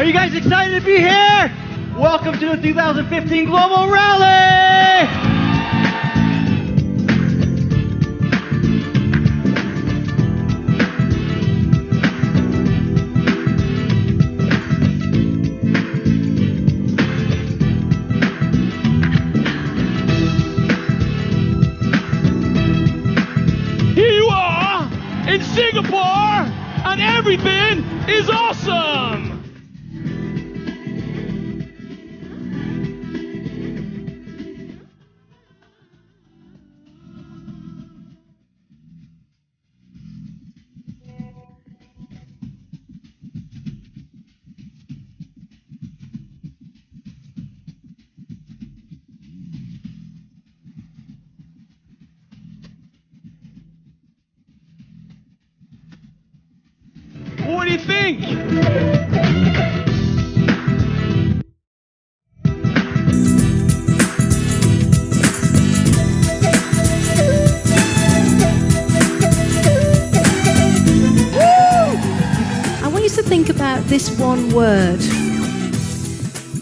Are you guys excited to be here? Welcome to the 2015 Global Rally! Here you are in Singapore, and everything is awesome! What do you think? I want you to think about this one word,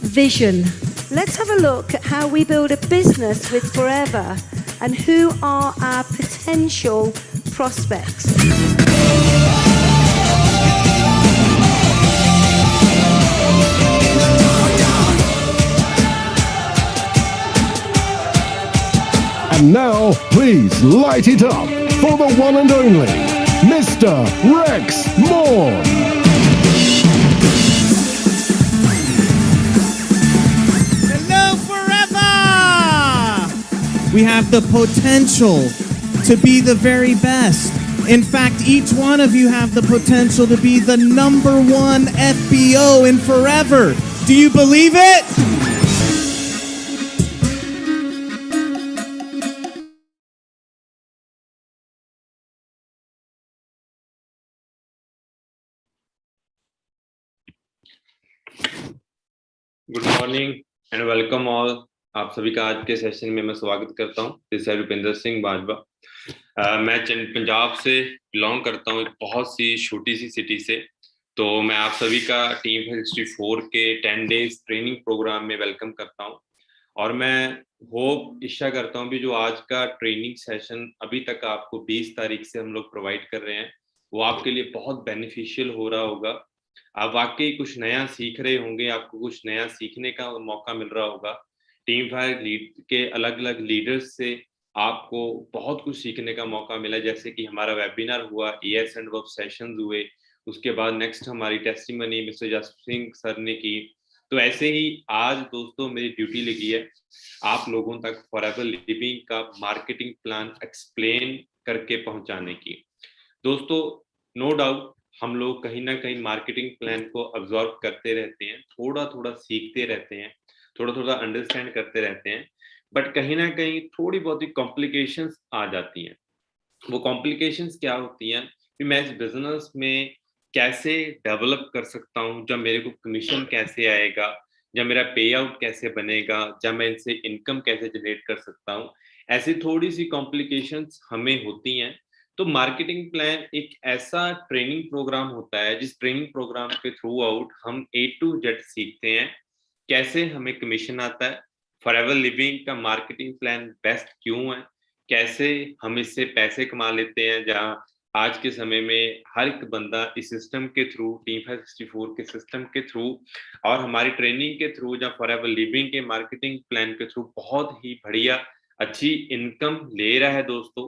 vision. Let's have a look at how we build a business with Forever and who are our potential prospects. And now, please light it up for the one and only Mr. Rex Moore. Hello, Forever! We have the potential to be the very best. In fact, each one of you have the potential to be the #1 FBO in Forever. Do you believe it? Good morning and welcome all. आप सभी का आज के session में मैं स्वागत करता हूं। दिस है रुपिंदर सिंह बाजवा। मैं पंजाब से बिलोंग करता हूं, एक बहुत सी छोटी सी सिटी से। तो मैं आप सभी का टीम 64 के 10 डेज ट्रेनिंग प्रोग्राम में वेलकम करता हूं। और मैं होप इच्छा करता हूं कि जो आज का ट्रेनिंग सेशन अभी तक आपको 20 तारीख से हम लोग प्रोवाइड कर रहे हैं, वो आपके लिए बहुत बेनिफिशियल हो रहा होगा। आप वाकई कुछ नया सीख रहे होंगे, आपको कुछ नया सीखने का मौका मिल रहा होगा। टीम फायर लीड के अलग अलग लीडर्स से आपको बहुत कुछ सीखने का मौका मिला, जैसे कि हमारा वेबिनार हुआ, ES एंड वर्क सेशंस हुए, उसके बाद नेक्स्ट हमारी testimony mister Jaspreet Singh sir ने की। तो ऐसे ही आज दोस्तों मेरी ड्यूटी लगी है आप लोगों तक फॉरएवर लिविंग का मार्केटिंग प्लान एक्सप्लेन करके पहुंचाने की। दोस्तों नो डाउट हम लोग कहीं ना कहीं मार्केटिंग प्लान को अब्जॉर्व करते रहते हैं, थोड़ा थोड़ा सीखते रहते हैं, थोड़ा थोड़ा अंडरस्टैंड करते रहते हैं, बट कहीं ना कहीं थोड़ी बहुत ही कॉम्प्लिकेशंस आ जाती हैं। वो कॉम्प्लिकेशंस क्या होती हैं कि मैं इस बिजनेस में कैसे डेवलप कर सकता हूँ, जब मेरे को कमीशन कैसे आएगा, जब मेरा पे आउट कैसे बनेगा, जब मैं इनसे इनकम कैसे जनरेट कर सकता हूँ, ऐसी थोड़ी सी कॉम्प्लिकेशंस हमें होती हैं। तो मार्केटिंग प्लान एक ऐसा ट्रेनिंग प्रोग्राम होता है जिस ट्रेनिंग प्रोग्राम के थ्रू आउट हम A to Z सीखते हैं कैसे हमें कमीशन आता है, फॉरएवर लिविंग का मार्केटिंग प्लान बेस्ट क्यों है, कैसे हम इससे पैसे कमा लेते हैं, जहां आज के समय में हर एक बंदा इस सिस्टम के थ्रू, टीम 64 के सिस्टम के थ्रू और हमारी ट्रेनिंग के थ्रू, या फॉरएवर लिविंग के मार्केटिंग प्लान के थ्रू बहुत ही बढ़िया अच्छी इनकम ले रहा है दोस्तों।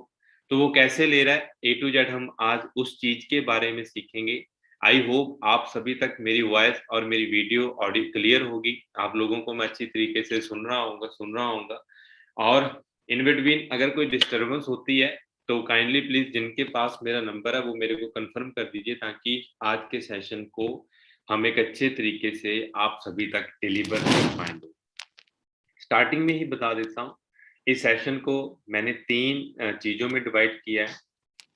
तो वो कैसे ले रहा है, A to Z हम आज उस चीज के बारे में सीखेंगे। आई होप आप सभी तक मेरी वॉइस और मेरी वीडियो ऑडियो क्लियर होगी, आप लोगों को मैं अच्छी तरीके से सुन रहा हूँ। और इन बिटवीन अगर कोई डिस्टर्बेंस होती है तो काइंडली प्लीज जिनके पास मेरा नंबर है वो मेरे को कंफर्म कर दीजिए, ताकि आज के सेशन को हम एक अच्छे तरीके से आप सभी तक डिलीवर कर पाएंगे। स्टार्टिंग में ही बता देता हूँ, इस सेशन को मैंने 3 चीजों में डिवाइड किया है।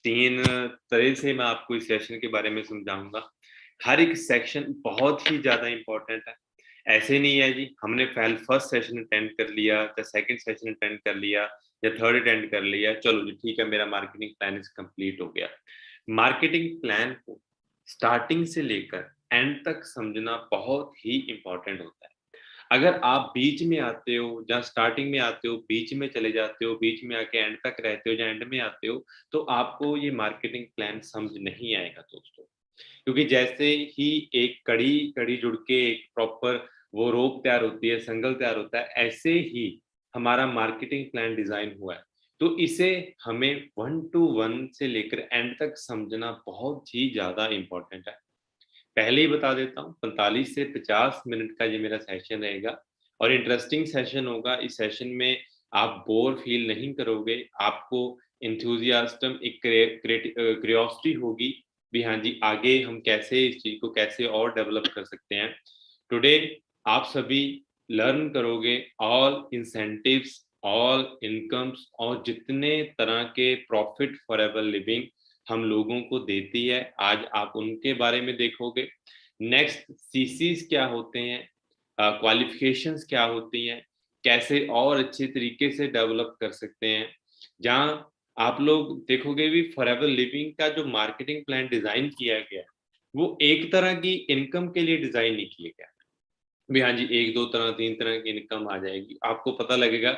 3 तरह से मैं आपको इस सेशन के बारे में समझाऊंगा। हर एक सेक्शन बहुत ही ज्यादा इंपॉर्टेंट है। ऐसे नहीं है जी हमने फर्स्ट सेशन अटेंड कर लिया या सेकंड सेशन अटेंड कर लिया या थर्ड अटेंड कर लिया, चलो जी ठीक है मेरा मार्केटिंग प्लान इज कंप्लीट हो गया। मार्केटिंग प्लान को स्टार्टिंग से लेकर एंड तक समझना बहुत ही इंपॉर्टेंट होता है। अगर आप बीच में आते हो, जहाँ स्टार्टिंग में आते हो, बीच में चले जाते हो, बीच में आके एंड तक रहते हो, या एंड में आते हो, तो आपको ये मार्केटिंग प्लान समझ नहीं आएगा दोस्तों। क्योंकि जैसे ही एक कड़ी जुड़ के एक प्रॉपर वो रोप तैयार होती है, संगल तैयार होता है, ऐसे ही हमारा मार्केटिंग प्लान डिजाइन हुआ है। तो इसे हमें 1 to 1 से लेकर एंड तक समझना बहुत ही ज्यादा इंपॉर्टेंट है। पहले ही बता देता हूँ, 45 से 50 मिनट का ये मेरा सेशन रहेगा और इंटरेस्टिंग सेशन होगा। इस सेशन में आप बोर फील नहीं करोगे, आपको एंथुसियाज्म, एक क्यूरियोसिटी होगी भी, हाँ जी आगे हम कैसे इस चीज को कैसे और डेवलप कर सकते हैं। टुडे आप सभी लर्न करोगे ऑल इंसेंटिव्स, ऑल इनकम्स और जितने तरह के प्रॉफिट फॉरएवर लिविंग हम लोगों को देती है, आज आप उनके बारे में देखोगे। नेक्स्ट सीसीज क्या होते हैं, क्वालिफिकेशंस क्या होती हैं, कैसे और अच्छे तरीके से डेवलप कर सकते हैं। जहाँ आप लोग देखोगे भी फॉरएवर लिविंग का जो मार्केटिंग प्लान डिजाइन किया गया है, वो एक तरह की इनकम के लिए डिजाइन नहीं किया गया भी, हाँ जी 1 2 तरह 3 तरह की इनकम आ जाएगी। आपको पता लगेगा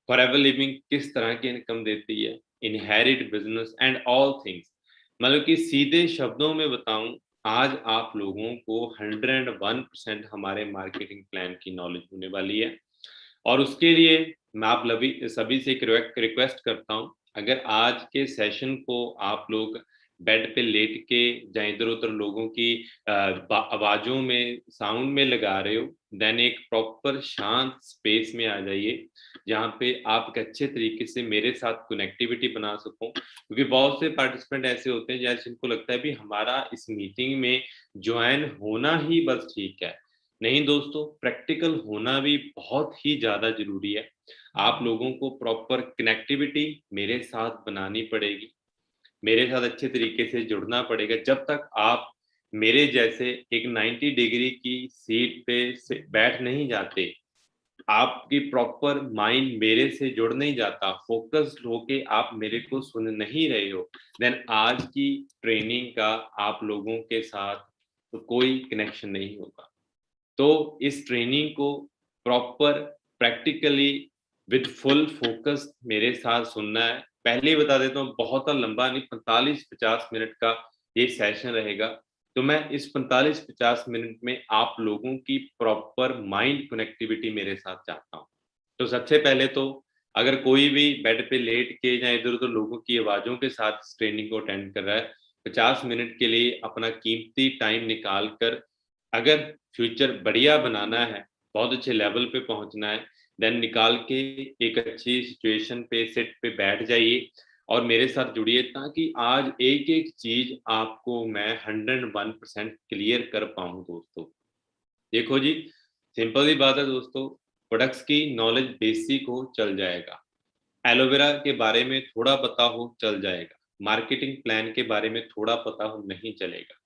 फॉरएवर लिविंग किस तरह की इनकम देती है, inherit business and all things. मतलब कि सीधे शब्दों में बताऊं, आज आप लोगों को 101% हमारे मार्केटिंग प्लान की नॉलेज होने वाली है। और उसके लिए मैं आप सभी से एक रिक्वेस्ट करता हूं, अगर आज के सेशन को आप लोग बेड पे लेट के या इधर उधर लोगों की आवाजों में, साउंड में लगा रहे हो, देन एक प्रॉपर शांत स्पेस में आ जाइए, जहाँ पे आप एक अच्छे तरीके से मेरे साथ कनेक्टिविटी बना सको। क्योंकि बहुत से पार्टिसिपेंट ऐसे होते हैं जैसे जिनको लगता है भी हमारा इस मीटिंग में ज्वाइन होना ही बस ठीक है। नहीं दोस्तों, प्रैक्टिकल होना भी बहुत ही ज्यादा जरूरी है। आप लोगों को प्रॉपर कनेक्टिविटी मेरे साथ बनानी पड़ेगी, मेरे साथ अच्छे तरीके से जुड़ना पड़ेगा। जब तक आप मेरे जैसे एक 90 डिग्री की सीट पे से बैठ नहीं जाते, आपकी प्रॉपर माइंड मेरे से जुड़ नहीं जाता, फोकस्ड होके आप मेरे को सुन नहीं रहे हो, देन आज की ट्रेनिंग का आप लोगों के साथ तो कोई कनेक्शन नहीं होगा। तो इस ट्रेनिंग को proper practically with full focus मेरे साथ सुनना है। पहले ही बता देता हूँ, बहुत लंबा नहीं, 45-50 मिनट का ये सेशन रहेगा। तो मैं इस 45-50 मिनट में आप लोगों की प्रॉपर माइंड कनेक्टिविटी मेरे साथ चाहता हूँ। तो सबसे पहले तो अगर कोई भी बेड पे लेट के या इधर उधर लोगों की आवाजों के साथ इस ट्रेनिंग को अटेंड कर रहा है, 50 मिनट के लिए अपना कीमती टाइम निकाल कर, अगर फ्यूचर बढ़िया बनाना है, बहुत अच्छे लेवल पे पहुंचना है, देन निकाल के एक अच्छी सिचुएशन पे, सेट पे बैठ जाइए और मेरे साथ जुड़िए, ताकि आज एक एक चीज आपको मैं 101% क्लियर कर पाऊं दोस्तों। देखो जी, सिंपल सी बात है दोस्तों, प्रोडक्ट्स की नॉलेज बेसिक हो चल जाएगा, एलोवेरा के बारे में थोड़ा पता हो चल जाएगा, मार्केटिंग प्लान के बारे में थोड़ा पता हो नहीं चलेगा।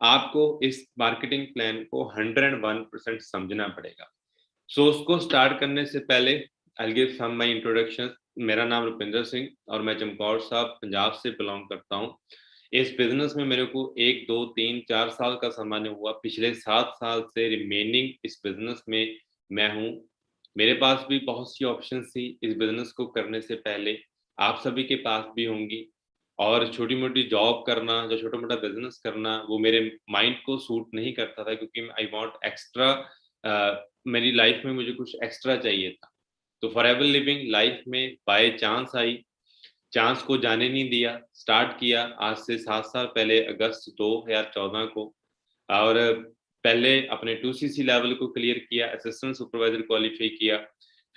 आपको इस मार्केटिंग प्लान को 101% समझना पड़ेगा। सो उसको स्टार्ट करने से पहले I give some my introduction. मेरा नाम रुपिंदर सिंह और मैं चमकौर साहब पंजाब से बिलोंग करता हूँ। इस बिजनेस में मेरे को 1 2 3 4 साल का सामान्य हुआ, पिछले 7 साल से रिमेनिंग इस बिजनेस में मैं हूँ। मेरे पास भी बहुत सी ऑप्शन थी इस बिजनेस को करने से पहले, आप सभी के पास भी होंगी। और छोटी मोटी जॉब करना या छोटा मोटा बिजनेस करना वो मेरे माइंड को सूट नहीं करता था, क्योंकि आई वांट एक्स्ट्रा, मेरी लाइफ में मुझे कुछ एक्स्ट्रा चाहिए था। तो फॉरएवर लिविंग लाइफ में बाय चांस आई, चांस को जाने नहीं दिया, स्टार्ट किया आज से 7 साल पहले अगस्त 2014 को। और पहले अपने 2cc लेवल को क्लियर किया, असिस्टेंट सुपरवाइजर क्वालिफाई किया,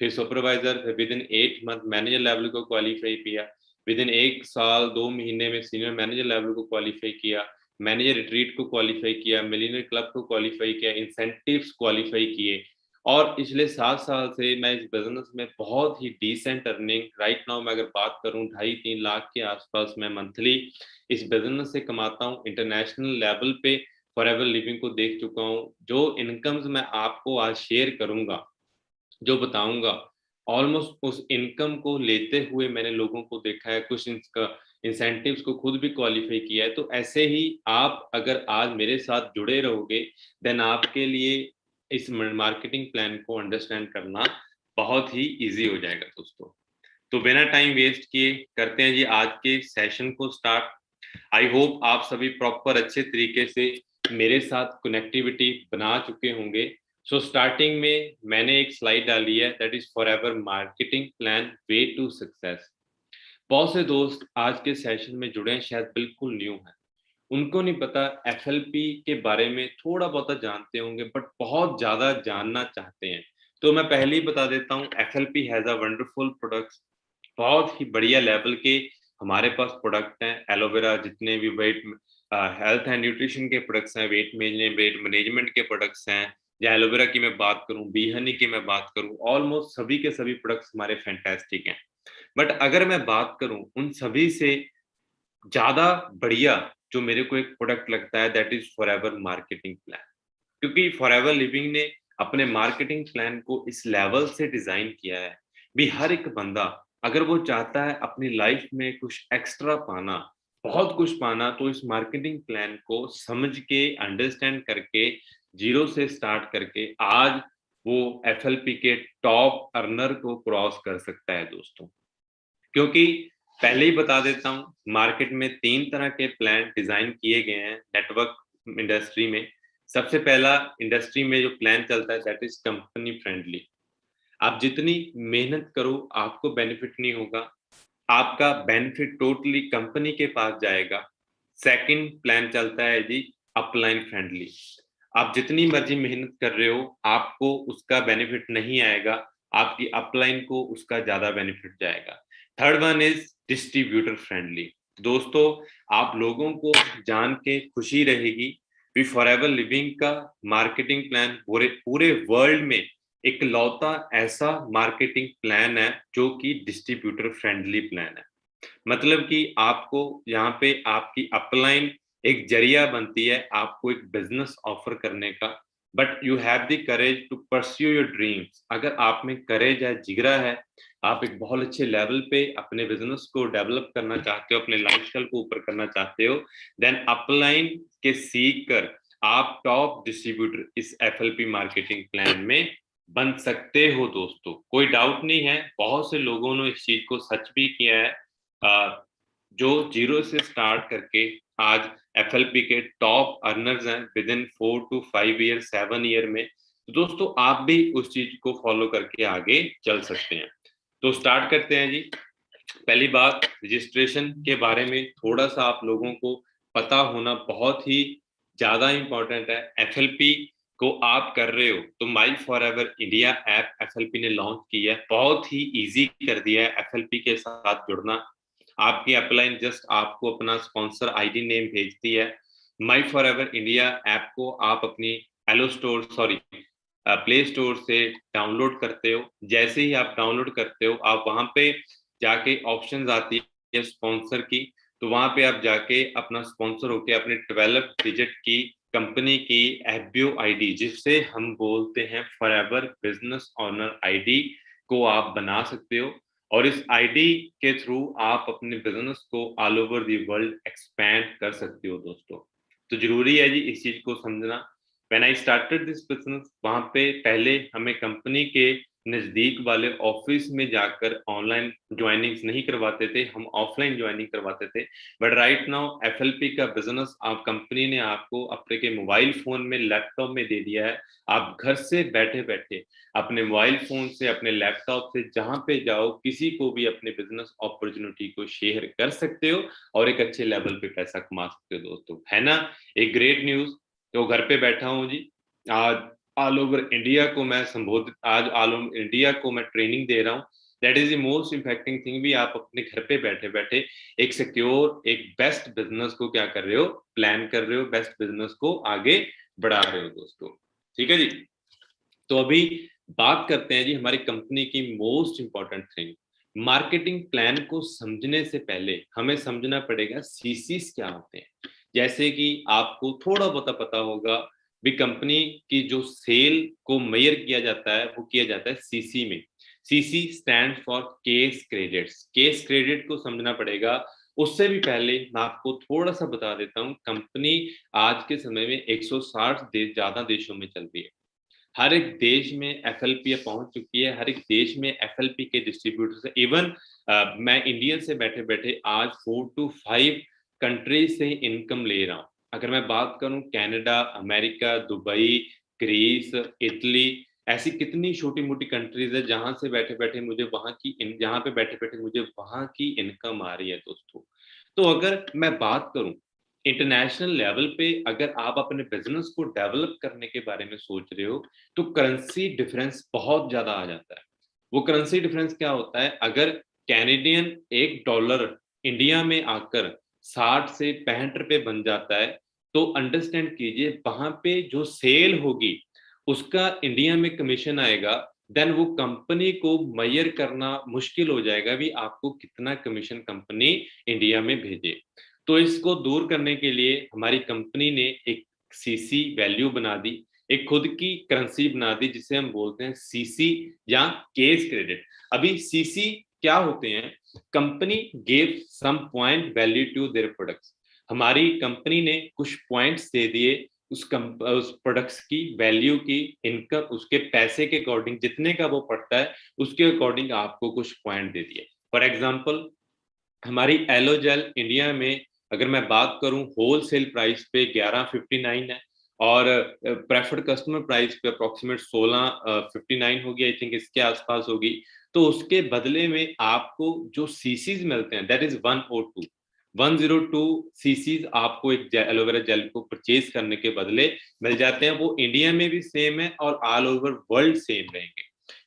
फिर सुपरवाइजर, फिर with in 8 month manager level को क्वालिफाई किया, विद इन 1 साल 2 महीने में सीनियर मैनेजर लेवल को क्वालिफाई किया, मैनेजर रिट्रीट को क्वालिफाई किया, मिलियनर क्लब को क्वालिफाई किया, इंसेंटिव्स क्वालिफाई किए। और पिछले 7 साल से मैं इस बिजनेस में बहुत ही डिसेंट अर्निंग, राइट नाउ मैं अगर बात करूं 2.5-3 लाख के आसपास मैं मंथली इस बिजनेस से कमाता हूं। इंटरनेशनल लेवल पे फॉरएवर लिविंग को देख चुका हूं। जो इनकम्स मैं आपको आज शेयर करूंगा, जो बताऊंगा, ऑलमोस्ट उस इनकम को लेते हुए मैंने लोगों को देखा है। कुछ इंसेंटिव्स को खुद भी क्वालिफाई किया है। तो ऐसे ही आप अगर आज मेरे साथ जुड़े रहोगे देन आपके लिए इस मार्केटिंग प्लान को अंडरस्टैंड करना बहुत ही इजी हो जाएगा दोस्तों। तो बिना टाइम वेस्ट किए करते हैं जी आज के सेशन को स्टार्ट। आई होप आप सभी प्रॉपर अच्छे तरीके से मेरे साथ कनेक्टिविटी बना चुके होंगे। सो स्टार्टिंग में मैंने एक स्लाइड डाली है, that is Forever marketing plan way to success. बहुत से दोस्त आज के सेशन में जुड़े हैं, शायद बिल्कुल न्यू हैं, उनको नहीं पता एफएलपी के बारे में, थोड़ा बहुत जानते होंगे बट बहुत ज्यादा जानना चाहते हैं। तो मैं पहले ही बता देता हूँ, FLP has a wonderful products. बहुत ही बढ़िया लेवल के हमारे पास प्रोडक्ट हैं। एलोवेरा जितने भी वेट हेल्थ एंड न्यूट्रिशन के प्रोडक्ट्स हैं, वेट मैनेजमेंट के प्रोडक्ट्स हैं, या एलोवेरा की मैं बात करूं, बी हनी की मैं बात करूं, ऑलमोस्ट सभी के सभी प्रोडक्ट्स हमारे फैंटास्टिक हैं। बट अगर मैं बात करूं उन सभी से ज्यादा बढ़िया जो मेरे को एक प्रोडक्ट लगता है, that is Forever marketing plan. क्योंकि फॉरएवर लिविंग ने अपने मार्केटिंग प्लान को इस लेवल से डिजाइन किया है भी हर एक बंदा अगर वो चाहता है अपनी लाइफ में कुछ एक्स्ट्रा पाना, बहुत कुछ पाना, तो इस मार्केटिंग प्लान को समझ के अंडरस्टैंड करके जीरो से स्टार्ट करके आज वो एफएलपी के टॉप अर्नर को क्रॉस कर सकता है दोस्तों। क्योंकि पहले ही बता देता हूँ, मार्केट में 3 तरह के प्लान डिजाइन किए गए हैं नेटवर्क इंडस्ट्री में। सबसे पहला इंडस्ट्री में जो प्लान चलता है दैट इज कंपनी फ्रेंडली। आप जितनी मेहनत करो आपको बेनिफिट नहीं होगा, आपका बेनिफिट टोटली कंपनी के पास जाएगा। सेकंड प्लान चलता है जी अपलाइन फ्रेंडली। आप जितनी मर्जी मेहनत कर रहे हो आपको उसका बेनिफिट नहीं आएगा, आपकी अपलाइन को उसका ज्यादा बेनिफिट जाएगा। Third one is distributor friendly. दोस्तों आप लोगों को जान के खुशी रहेगी भी फॉरएवर लिविंग का मार्केटिंग प्लान पूरे वर्ल्ड में एक लौता ऐसा मार्केटिंग प्लान है जो कि डिस्ट्रीब्यूटर फ्रेंडली प्लान है। मतलब कि आपको यहाँ पे आपकी अपलाइन एक जरिया बनती है आपको एक बिजनेस ऑफर करने का, but you have the courage to pursue your dreams. अगर आप में करेज है, जिगरा है, आप एक बहुत अच्छे लेवल पे अपने बिजनेस को डेवलप करना चाहते हो, अपने लाइफस्टाइल को ऊपर करना चाहते हो, देन अपलाइन के सीख कर आप टॉप डिस्ट्रीब्यूटर इस एफएलपी मार्केटिंग प्लान में बन सकते हो दोस्तों। कोई डाउट नहीं है, बहुत से लोगों ने इस चीज को सच भी किया है जो जीरो से स्टार्ट करके आज एफएलपी के टॉप अर्नर्स हैं with in 4 to 5 year 7 year में। तो दोस्तों आप भी उस चीज को फॉलो करके आगे चल सकते हैं। तो स्टार्ट करते हैं जी। पहली बात, रजिस्ट्रेशन के बारे में थोड़ा सा आप लोगों को पता होना बहुत ही ज्यादा इंपॉर्टेंट है। एफएलपी को आप कर रहे हो तो माई फॉरएवर इंडिया ऐप एफएलपी ने लॉन्च किया है, बहुत ही इजी कर दिया है एफएलपी के साथ जुड़ना। आपकी अपलाइन जस्ट आपको अपना स्पॉन्सर आईडी नेम भेजती है। माई फॉरएवर इंडिया ऐप को आप अपनी प्ले स्टोर से डाउनलोड करते हो। जैसे ही आप डाउनलोड करते हो आप वहां पे जाके ऑप्शंस आती है स्पॉन्सर की, तो वहां पे आप जाके अपना स्पॉन्सर होके अपने 12 डिजिट की कंपनी की एफबीओ आईडी, जिससे हम बोलते हैं फॉरएवर बिजनेस ऑनर आईडी, को आप बना सकते हो। और इस आईडी के थ्रू आप अपने बिजनेस को all over the world expand कर सकते हो दोस्तों। तो जरूरी है जी इस चीज को समझना। When I started this business, वहां पे पहले हमें कंपनी के नजदीक वाले ऑफिस में जाकर ऑनलाइन ज्वाइनिंग्स नहीं करवाते थे, हम ऑफलाइन ज्वाइनिंग करवाते थे। बट राइट नाउ एफएलपी का बिजनेस आप कंपनी ने आपको अपने के मोबाइल फोन में, लैपटॉप में दे दिया है। आप घर से बैठे बैठे अपने मोबाइल फोन से, अपने लैपटॉप से जहां पे जाओ किसी को भी अपने बिजनेस अपॉर्चुनिटी को शेयर कर सकते हो और एक अच्छे लेवल पे पैसा कमा सकते हो दोस्तों, है ना। एक ग्रेट न्यूज। तो घर पे बैठा हूँ जी, आज ऑल ओवर इंडिया को मैं संबोधित, आज ऑल ओवर इंडिया को मैं ट्रेनिंग दे रहा हूँ। That is the most impacting thing भी, आप अपने घर पे बैठे बैठे एक सिक्योर, एक बेस्ट बिजनेस को क्या कर रहे हो, प्लान कर रहे हो, बेस्ट बिजनेस को आगे बढ़ा रहे हो दोस्तों। ठीक है जी। तो अभी बात करते हैं जी हमारी कंपनी की most important thing. Marketing plan को समझने से पहले हमें समझना पड़ेगा सीसीस क्या होते हैं। जैसे कि आपको थोड़ा बहुत पता होगा भी, कंपनी की जो सेल को मेजर किया जाता है वो किया जाता है सीसी में। CC stand for case credits. Case credit को समझना पड़ेगा, उससे भी पहले मैं आपको थोड़ा सा बता देता हूँ, कंपनी आज के समय में 160 ज्यादा देशों में चल रही है। हर एक देश में एफएलपी पहुंच चुकी है, हर एक देश में एफएलपी के डिस्ट्रीब्यूटर्स है। इवन मैं इंडिया से बैठे बैठे आज 4 to 5 कंट्रीज से इनकम ले रहा हूँ। अगर मैं बात करूं Canada, America, Dubai, Greece, Italy, ऐसी कितनी छोटी मोटी कंट्रीज है जहां से बैठे बैठे मुझे जहां पे बैठे बैठे मुझे वहां की इनकम आ रही है दोस्तों। तो अगर मैं बात करूं इंटरनेशनल लेवल पे, अगर आप अपने बिजनेस को डेवलप करने के बारे में सोच रहे हो, तो करेंसी डिफरेंस बहुत ज्यादा आ जाता है। वो करेंसी डिफरेंस क्या होता है, अगर कैनेडियन $1 इंडिया में आकर 60 से 65 रुपए बन जाता है, तो अंडरस्टैंड कीजिए वहां पे जो सेल होगी उसका इंडिया में कमीशन आएगा। देन वो कंपनी को मेजर करना मुश्किल हो जाएगा भी आपको कितना कमीशन कंपनी इंडिया में भेजे। तो इसको दूर करने के लिए हमारी कंपनी ने एक सीसी वैल्यू बना दी, एक खुद की करेंसी बना दी जिसे हम बोलते हैं सीसी या केस क्रेडिट। अभी सीसी क्या होते हैं, company give some point value to their products. हमारी कंपनी ने कुछ पॉइंट्स दे दिए उस प्रोडक्ट्स की वैल्यू की, इनकम उसके पैसे के अकॉर्डिंग जितने का वो पड़ता है उसके अकॉर्डिंग आपको कुछ पॉइंट दे दिए। फॉर एग्जांपल हमारी एलोजेल इंडिया में अगर मैं बात करूं होलसेल प्राइस पे 1159 है और प्रेफर्ड कस्टमर प्राइस पे अप्रोक्सीमेट 1659 होगी, आई थिंक इसके आसपास होगी। तो उसके बदले में आपको जो सीसीज मिलते हैं दैट इज 102 सीसीज आपको एक एलोवेरा जेल को परचेज करने के बदले मिल जाते हैं। वो इंडिया में भी सेम है और ऑल ओवर वर्ल्ड सेम रहेंगे।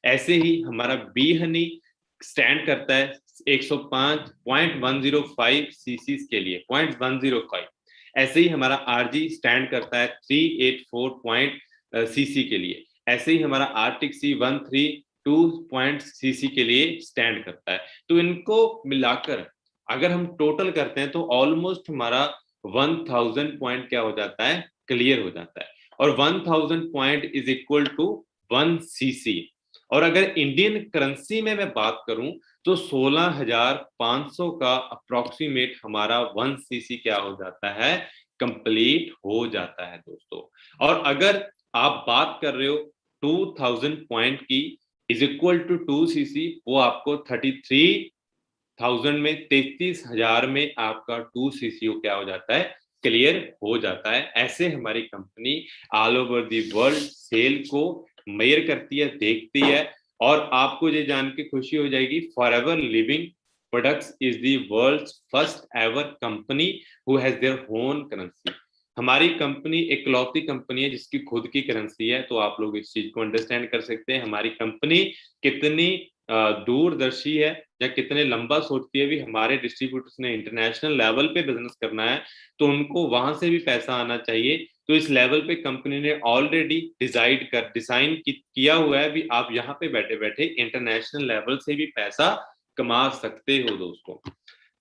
ऐसे ही हमारा बी हनी स्टैंड करता है 105.105 सीसीज के लिए, 0.105। ऐसे ही हमारा आरजी स्टैंड करता है 384 सीसी के लिए। ऐसे ही हमारा आर्टिक सी 132 सीसी के लिए स्टैंड करता है। तो इनको मिलाकर अगर हम टोटल करते हैं तो ऑलमोस्ट हमारा 1000 पॉइंट क्या हो जाता है, क्लियर हो जाता है। और 1000 point is equal to 1 CC. और अगर इंडियन करेंसी में मैं बात करूं तो 16,500 का अप्रोक्सीमेट हमारा 1 सीसी क्या हो जाता है, कंप्लीट हो जाता है दोस्तों। और अगर आप बात कर रहे हो 2000 पॉइंट की इज इक्वल टू 2 सीसी, वो आपको 33,000 में 33,000 में आपका 2 सीसी क्या हो जाता है, क्लियर हो जाता है। ऐसे हमारी company all over the world sale को मेजर करती है, देखती है। और आपको ये जान के खुशी हो जाएगी, Forever living products is the world's first ever company who has their own currency. हमारी कंपनी इकलौती कंपनी है जिसकी खुद की करेंसी है। तो आप लोग इस चीज को अंडरस्टैंड कर सकते हैं हमारी कंपनी कितनी दूरदर्शी है या कितने लंबा सोचती है। भी हमारे डिस्ट्रीब्यूटर्स ने इंटरनेशनल लेवल पे बिजनेस करना है तो उनको वहां से भी पैसा आना चाहिए। तो इस लेवल पे कंपनी ने ऑलरेडी डिजाइन किया हुआ है भी आप यहाँ पे बैठे बैठे इंटरनेशनल लेवल से भी पैसा कमा सकते हो दोस्तों।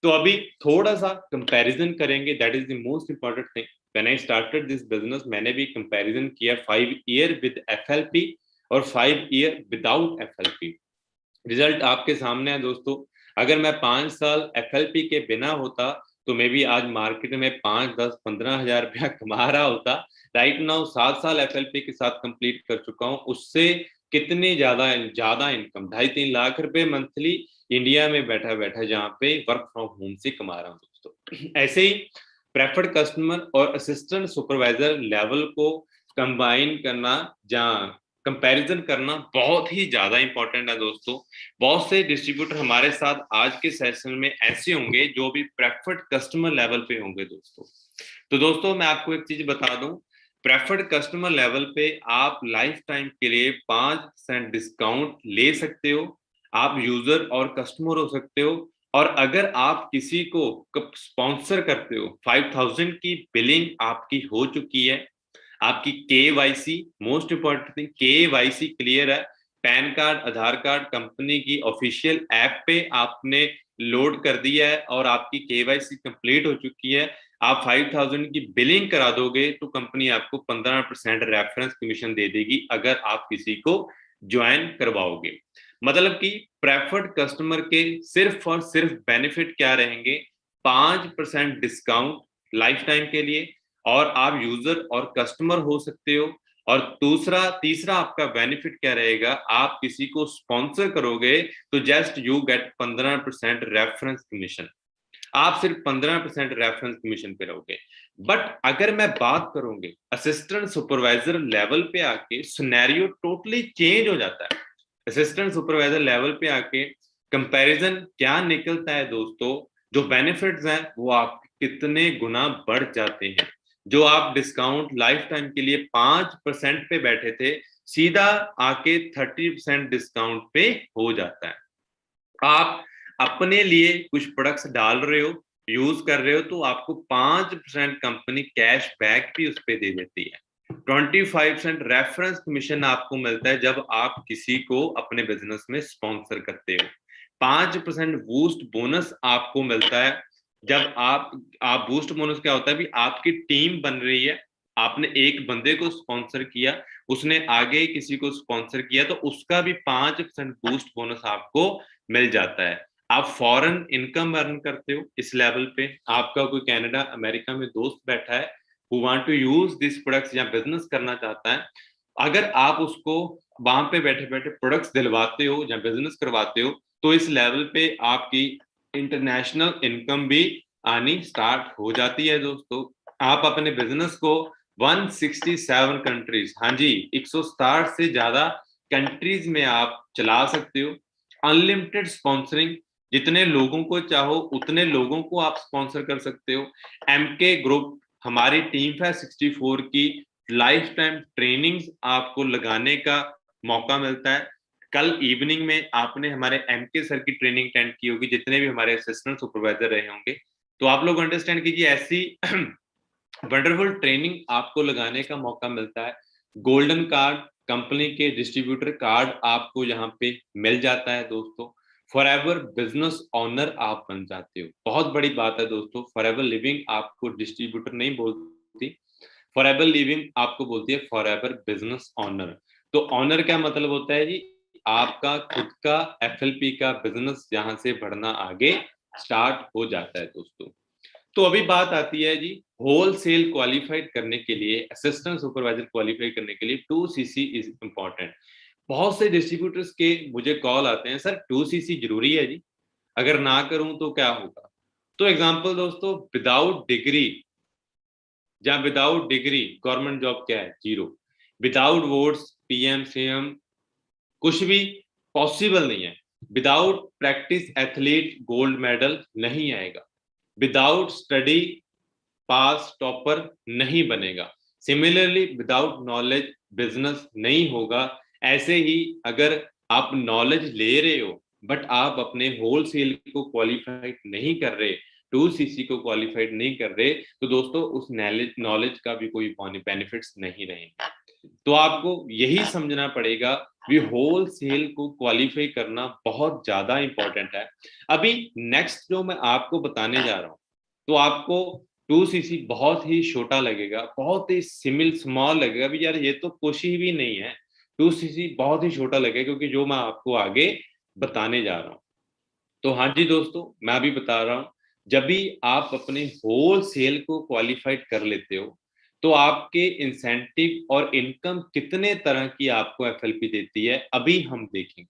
तो अभी थोड़ा सा कंपैरिजन करेंगे, that is the most important thing. When I started this business मैंने भी कंपैरिजन किया 5 ईयर विद एफएलपी और 5 ईयर विदाउट एफएलपी। रिजल्ट आपके सामने है दोस्तों। अगर मैं 5 साल एफएलपी के बिना होता तो मैं भी आज मार्केट में 5, 10, 15 हजार रुपया कमा रहा होता। राइट नाउ 7 साल एफएलपी के साथ कंप्लीट कर चुका हूं, उससे कितने ज्यादा इनकम 2.5-3 लाख रुपए मंथली इंडिया में बैठा बैठा जहां पे वर्क फ्रॉम होम से कमा रहा हूं दोस्तों। ऐसे ही प्रेफर्ड कस्टमर और असिस्टेंट सुपरवाइजर लेवल को कंबाइन करना, जहां कंपैरिजन करना बहुत ही ज्यादा इंपॉर्टेंट है दोस्तों। बहुत से डिस्ट्रीब्यूटर हमारे साथ आज के सेशन में ऐसे होंगे जो भी प्रेफर्ड कस्टमर लेवल पे होंगे दोस्तों। तो दोस्तों मैं आपको एक चीज बता दूं, प्रेफर्ड कस्टमर लेवल पे आप लाइफ टाइम के लिए 5% डिस्काउंट ले सकते हो। आप यूजर और कस्टमर हो सकते हो। और अगर आप किसी को स्पॉन्सर करते हो 5,000 की बिलिंग आपकी हो चुकी है। आपकी KYC, most important thing, KYC clear है। पैन कार्ड, आधार कार्ड कंपनी की ऑफिशियल ऐप पे आपने लोड कर दिया है और आपकी केवाईसी कंप्लीट हो चुकी है। आप 5,000 की बिलिंग करा दोगे तो कंपनी आपको 15% रेफरेंस कमीशन दे देगी अगर आप किसी को ज्वाइन करवाओगे। मतलब कि प्रेफर्ड कस्टमर के सिर्फ और सिर्फ बेनिफिट क्या रहेंगे, 5% डिस्काउंट लाइफ टाइम के लिए, और आप यूजर और कस्टमर हो सकते हो। और तीसरा आपका बेनिफिट क्या रहेगा, आप किसी को स्पॉन्सर करोगे तो just you get 15% reference commission. आप सिर्फ 15% रेफरेंस कमीशन पे रहोगे। बट अगर मैं बात करूंगी असिस्टेंट सुपरवाइजर लेवल पे आके, सिनेरियो टोटली चेंज हो जाता है। असिस्टेंट सुपरवाइजर लेवल पे आके कंपैरिजन क्या निकलता है दोस्तों, जो बेनिफिट्स हैं वो आप कितने गुना बढ़ जाते हैं। जो आप डिस्काउंट लाइफ टाइम के लिए 5% पे बैठे थे, सीधा आके 30% डिस्काउंट पे हो जाता है। आप अपने लिए कुछ प्रोडक्ट्स डाल रहे हो, यूज कर रहे हो, तो आपको 5% कंपनी कैश बैक भी उस पे दे देती है। 25% रेफरेंस कमीशन आपको मिलता है जब आप किसी को अपने बिजनेस में स्पॉन्सर करते हो। 5% बूस्ट बोनस आपको मिलता है जब आप बूस्ट बोनस क्या होता है भी, आपकी टीम बन रही है, आपने एक बंदे को स्पॉन्सर किया, उसने आगे किसी को स्पॉन्सर किया, तो उसका भी 5% बूस्ट बोनस आपको मिल जाता है। आप फॉरेन इनकम अर्न करते हो इस लेवल पे। आपका कोई कनाडा अमेरिका में दोस्त बैठा है who want to use this products या बिजनेस करना चाहता है, अगर आप उसको वहां पे बैठे बैठे प्रोडक्ट्स दिलवाते हो या बिजनेस करवाते हो, तो इस लेवल पे आपकी इंटरनेशनल इनकम भी आनी स्टार्ट हो जाती है दोस्तों। आप अपने बिजनेस को 167 कंट्रीज, हाँ जी 167 से ज्यादा कंट्रीज में आप चला सकते हो। अनलिमिटेड स्पॉन्सरिंग, जितने लोगों को चाहो उतने लोगों को आप स्पॉन्सर कर सकते हो। एमके ग्रुप, हमारी टीम है 64 की, लाइफ टाइम ट्रेनिंग्स आपको लगाने का मौका मिलता है। कल इवनिंग में आपने हमारे एमके सर की ट्रेनिंग अटेंड की होगी, जितने भी हमारे असिस्टेंट सुपरवाइजर रहे होंगे, तो आप लोग अंडरस्टैंड कीजिए, ऐसी वंडरफुल ट्रेनिंग आपको लगाने का मौका मिलता है। गोल्डन कार्ड, कंपनी के डिस्ट्रीब्यूटर कार्ड आपको यहाँ पे मिल जाता है दोस्तों। फॉरएवर बिजनेस ऑनर आप बन जाते हो। बहुत बड़ी बात है दोस्तों, फॉरएवर लिविंग आपको डिस्ट्रीब्यूटर नहीं बोलती, फॉरएवर लिविंग आपको बोलती है फॉरएवर बिजनेस ऑनर। तो ऑनर क्या मतलब होता है जी, आपका खुद का एफएलपी का बिजनेस यहाँ से बढ़ना आगे स्टार्ट हो जाता है दोस्तों। तो अभी बात आती है जी होलसेल क्वालिफाइड करने के लिए, असिस्टेंट सुपरवाइजर क्वालिफाई करने के लिए 2cc इज इंपॉर्टेंट। बहुत से डिस्ट्रीब्यूटर्स के मुझे कॉल आते हैं, सर 2cc जरूरी है जी, अगर ना करूं तो क्या होगा। तो एग्जांपल दोस्तों, विदाउट डिग्री या विदाउट डिग्री गवर्नमेंट जॉब क्या है, zero. Without votes PM CM कुछ भी पॉसिबल नहीं है। Without practice athlete gold medal नहीं आएगा। विदाउट स्टडी पास टॉपर नहीं बनेगा। सिमिलरली विदाउट नॉलेज बिजनेस नहीं होगा। ऐसे ही अगर आप नॉलेज ले रहे हो बट आप अपने होलसेल को क्वालिफाइड नहीं कर रहे, 2cc को क्वालिफाइड नहीं कर रहे, तो दोस्तों उस नॉलेज का भी कोई बेनिफिट्स नहीं रहेंगे। तो आपको यही समझना पड़ेगा भी होलसेल को क्वालिफाई करना बहुत ज्यादा इंपॉर्टेंट है। अभी नेक्स्ट जो मैं आपको बताने जा रहा हूं, तो आपको 2cc बहुत ही छोटा लगेगा, बहुत ही स्मॉल लगेगा भी, यार ये तो कुछ ही भी नहीं है। 2cc बहुत ही छोटा लगेगा क्योंकि जो मैं आपको आगे बताने जा रहा हूं। तो हाँ जी दोस्तों, मैं अभी बता रहा हूं, जब भी आप अपने होलसेल को क्वालिफाइड कर लेते हो तो आपके इंसेंटिव और इनकम कितने तरह की आपको एफएलपी देती है, अभी हम देखेंगे।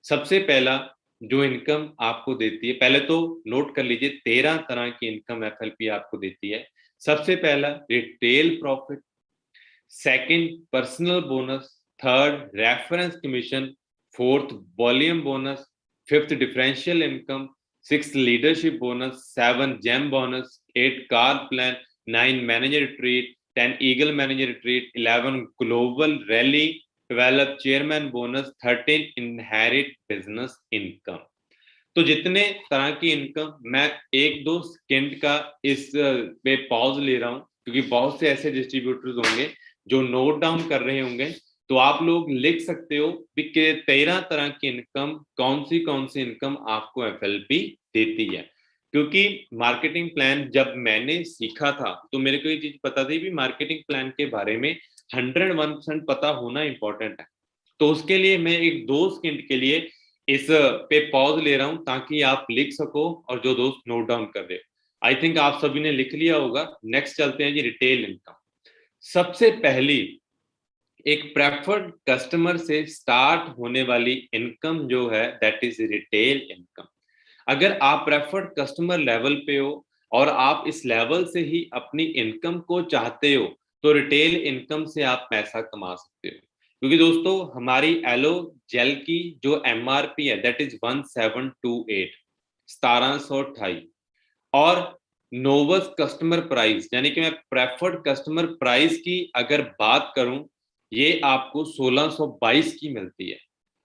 सबसे पहला जो इनकम आपको देती है, पहले तो नोट कर लीजिए 13 तरह की इनकम एफएलपी आपको देती है। सबसे पहला retail profit, second personal bonus, third reference commission, fourth volume bonus, fifth differential income, sixth leadership bonus, 7 gem bonus, 8 car plan, 9 manager retreat, 10 eagle manager retreat, 11 global rally, 12 chairman bonus, 13 inherit business income. तो जितने तरह की income, मैं 1-2 second का इस पे pause ले रहा हूं क्योंकि बहुत से ऐसे डिस्ट्रीब्यूटर्स होंगे जो नोट डाउन कर रहे होंगे, तो आप लोग लिख सकते हो कि 13 तरह की इनकम कौन सी इनकम आपको एफएलपी देती है। क्योंकि मार्केटिंग प्लान जब मैंने सीखा था तो मेरे को ये चीज पता थी भी मार्केटिंग प्लान के बारे में 101% पता होना इंपॉर्टेंट है। तो उसके लिए मैं 1-2 सेकंड के लिए इस पे पॉज ले रहा हूं ताकि आप लिख सको और जो दोस्त नोट डाउन कर रहे हो। आई थिंक आप सभी ने लिख लिया होगा। नेक्स्ट चलते हैं जी रिटेल इनकम। सबसे पहली एक प्रेफर्ड कस्टमर से स्टार्ट होने वाली इनकम जो है दैट इज रिटेल इनकम। अगर आप प्रेफर्ड कस्टमर लेवल पे हो और आप इस लेवल से ही अपनी इनकम को चाहते हो तो रिटेल इनकम से आप पैसा कमा सकते हो। क्योंकि दोस्तों हमारी एलो जेल की जो एमआरपी है दैट इज 1728 1728 और नोवस कस्टमर प्राइस यानी कि मैं प्रेफर्ड कस्टमर प्राइस की अगर बात करूं ये आपको 1622 की मिलती है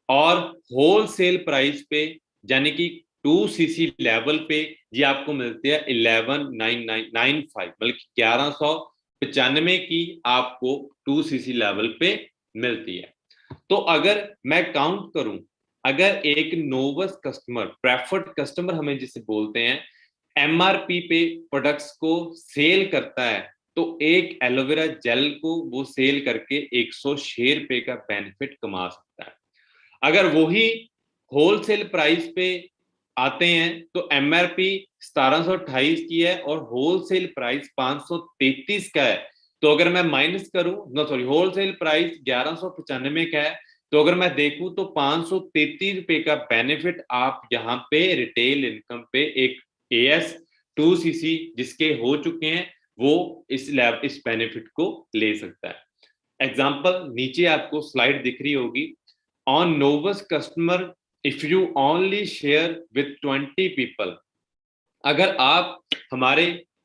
और होलसेल प्राइस पे यानी कि 2cc लेवल पे ये आपको मिलती है 11,995 बल्कि 1195 की आपको 2cc लेवल पे मिलती है। तो अगर मैं काउंट करूं, अगर एक नोवस कस्टमर प्रेफर्ड कस्टमर हमें जिसे बोलते हैं एमआरपी पे प्रोडक्ट्स को सेल करता है तो एक एलोवेरा जेल को वो सेल करके 106 रुपए का बेनिफिट कमा सकता है। अगर वही होलसेल प्राइस पे आते हैं तो एमआरपी 1728 की है और होलसेल प्राइस 533 का है। तो अगर मैं माइनस करूं होलसेल प्राइस 1195 का है तो अगर मैं देखूं तो 533 रुपए का बेनिफिट आप यहाँ पे रिटेल इनकम पे एक AS 2cc जिसके हो चुके हैं वो इस बेनिफिट को ले सकता है। एग्जांपल नीचे आपको स्लाइड दिख रही होगी। ऑन नोवस customer if you only share with 20 people, अगर आप हमारे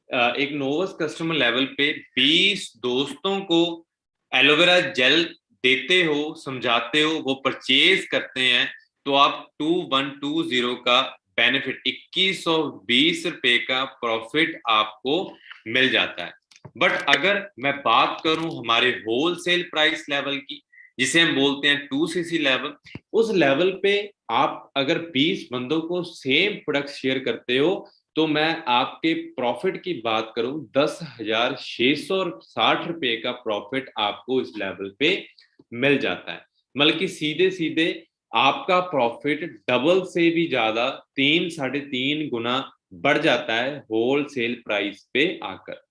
एक नोवस कस्टमर लेवल पे 20 दोस्तों को एलोवेरा जेल देते हो, समझाते हो, वो परचेज करते हैं तो आप 2120 का बेनिफिट 2120 रुपए का प्रॉफिट आपको मिल जाता है। बट अगर मैं बात करूं हमारे होलसेल प्राइस लेवल की जिसे हम बोलते हैं 2cc लेवल, उस लेवल पे आप अगर 20 बंदों को सेम प्रोडक्ट शेयर करते हो तो मैं आपके प्रॉफिट की बात करूं 10,660 रुपए का प्रॉफिट आपको इस लेवल पे मिल जाता है। मतलब कि सीधे सीधे आपका प्रॉफिट डबल से भी ज्यादा 3-3.5 गुना बढ़ जाता है होलसेल प्राइस पे आकर।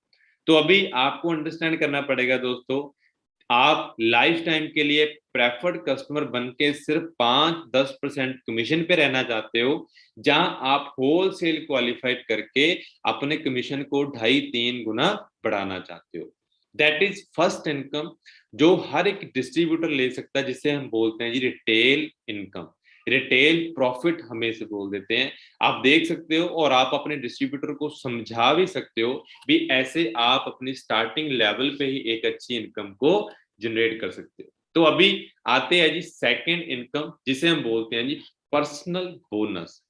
तो अभी आपको अंडरस्टैंड करना पड़ेगा दोस्तों, आप लाइफ टाइम के लिए प्रेफर्ड कस्टमर बनके सिर्फ 5-10% कमीशन पे रहना चाहते हो, जहां आप होलसेल क्वालिफाइड करके अपने कमीशन को 2.5-3 गुना बढ़ाना चाहते हो। दैट इज फर्स्ट इनकम जो हर एक डिस्ट्रीब्यूटर ले सकता है, जिसे हम बोलते हैं जी रिटेल इनकम। रिटेल प्रॉफिट हमें इसे बोल देते हैं। आप देख सकते हो और आप अपने डिस्ट्रीब्यूटर को समझा भी सकते हो भी ऐसे आप अपनी स्टार्टिंग लेवल पे ही एक अच्छी इनकम को जनरेट कर सकते हो। तो अभी आते हैं जी सेकंड इनकम जिसे हम बोलते हैं जी पर्सनल बोनस।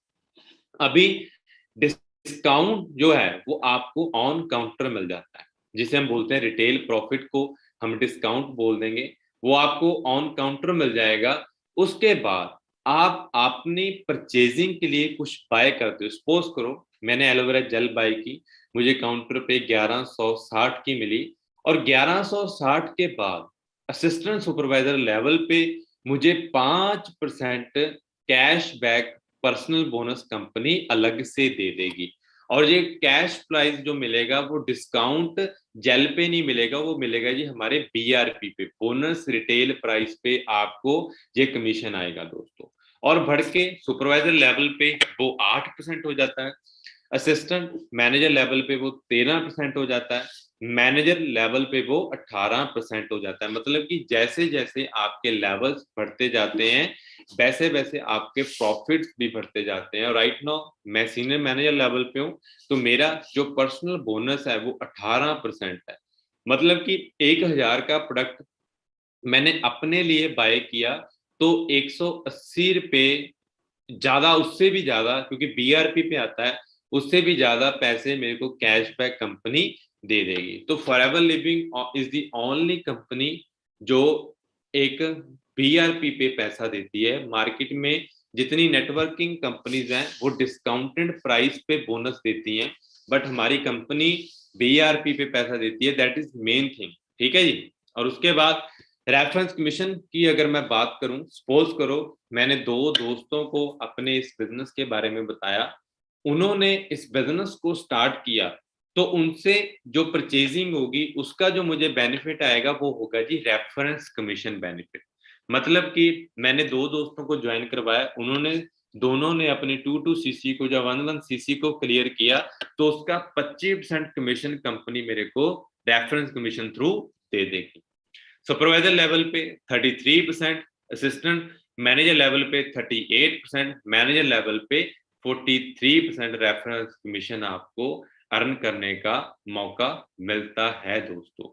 अभी डिस्काउंट जो है वो आपको ऑन काउंटर मिल जाता है, जिसे हम बोलते हैं रिटेल प्रॉफिट को हम डिस्काउंट बोल देंगे, वो आपको ऑन काउंटर मिल जाएगा। उसके बाद आप अपनी परचेजिंग के लिए कुछ बाय करते हो। सपोज करो मैंने एलोवेरा जेल बाय की, मुझे काउंटर पे 1160 की मिली और 1160 के बाद असिस्टेंट सुपरवाइजर लेवल पे मुझे 5% कैशबैक पर्सनल बोनस कंपनी अलग से दे देगी। और ये कैश प्राइस जो मिलेगा वो डिस्काउंट जेल पे नहीं मिलेगा, वो मिलेगा जी हमारे BRP पे, बोनस रिटेल प्राइस पे आपको ये कमीशन आएगा दोस्तों। और बढ़ के सुपरवाइजर लेवल पे वो 8% हो जाता है, असिस्टेंट मैनेजर लेवल पे वो 13% हो जाता है, मैनेजर लेवल पे वो 18% हो जाता है। मतलब कि जैसे जैसे आपके लेवल्स बढ़ते जाते हैं वैसे वैसे आपके प्रॉफिट्स भी बढ़ते जाते हैं। राइट नाउ मैं सीनियर मैनेजर लेवल पे हूँ तो मेरा जो पर्सनल बोनस है वो 18% है। मतलब कि 1000 का प्रोडक्ट मैंने अपने लिए बाय किया तो 180 रुपए ज्यादा, उससे भी ज्यादा क्योंकि BRP पे आता है, उससे भी ज्यादा पैसे मेरे को कैशबैक कंपनी दे देगी। तो forever living is the only company जो एक BRP पे पैसा देती है। मार्केट में जितनी नेटवर्किंग कंपनीज हैं वो डिस्काउंटेड प्राइस पे बोनस देती हैं, बट हमारी कंपनी BRP पे पैसा देती है। दैट इज मेन थिंग, ठीक है जी। और उसके बाद रेफरेंस कमीशन की अगर मैं बात करूं, सपोज करो मैंने 2 दोस्तों को अपने इस बिजनेस के बारे में बताया उन्होंने इस बिजनेस को स्टार्ट किया, तो उनसे जो परचेजिंग होगी उसका जो मुझे बेनिफिट आएगा वो होगा जी रेफरेंस कमीशन बेनिफिट। मतलब कि मैंने 2 दोस्तों को ज्वाइन करवाया, दोनों ने अपने 22 सीसी को या 11 सीसी को क्लियर किया, तो उसका 25% कमीशन कंपनी मेरे को रेफरेंस कमीशन थ्रू दे देगी। सुपरवाइजर लेवल पे 33%, असिस्टेंट मैनेजर लेवल पे 38%, मैनेजर लेवल पे 43% रेफरेंस कमीशन आपको अर्न करने का मौका मिलता है दोस्तों।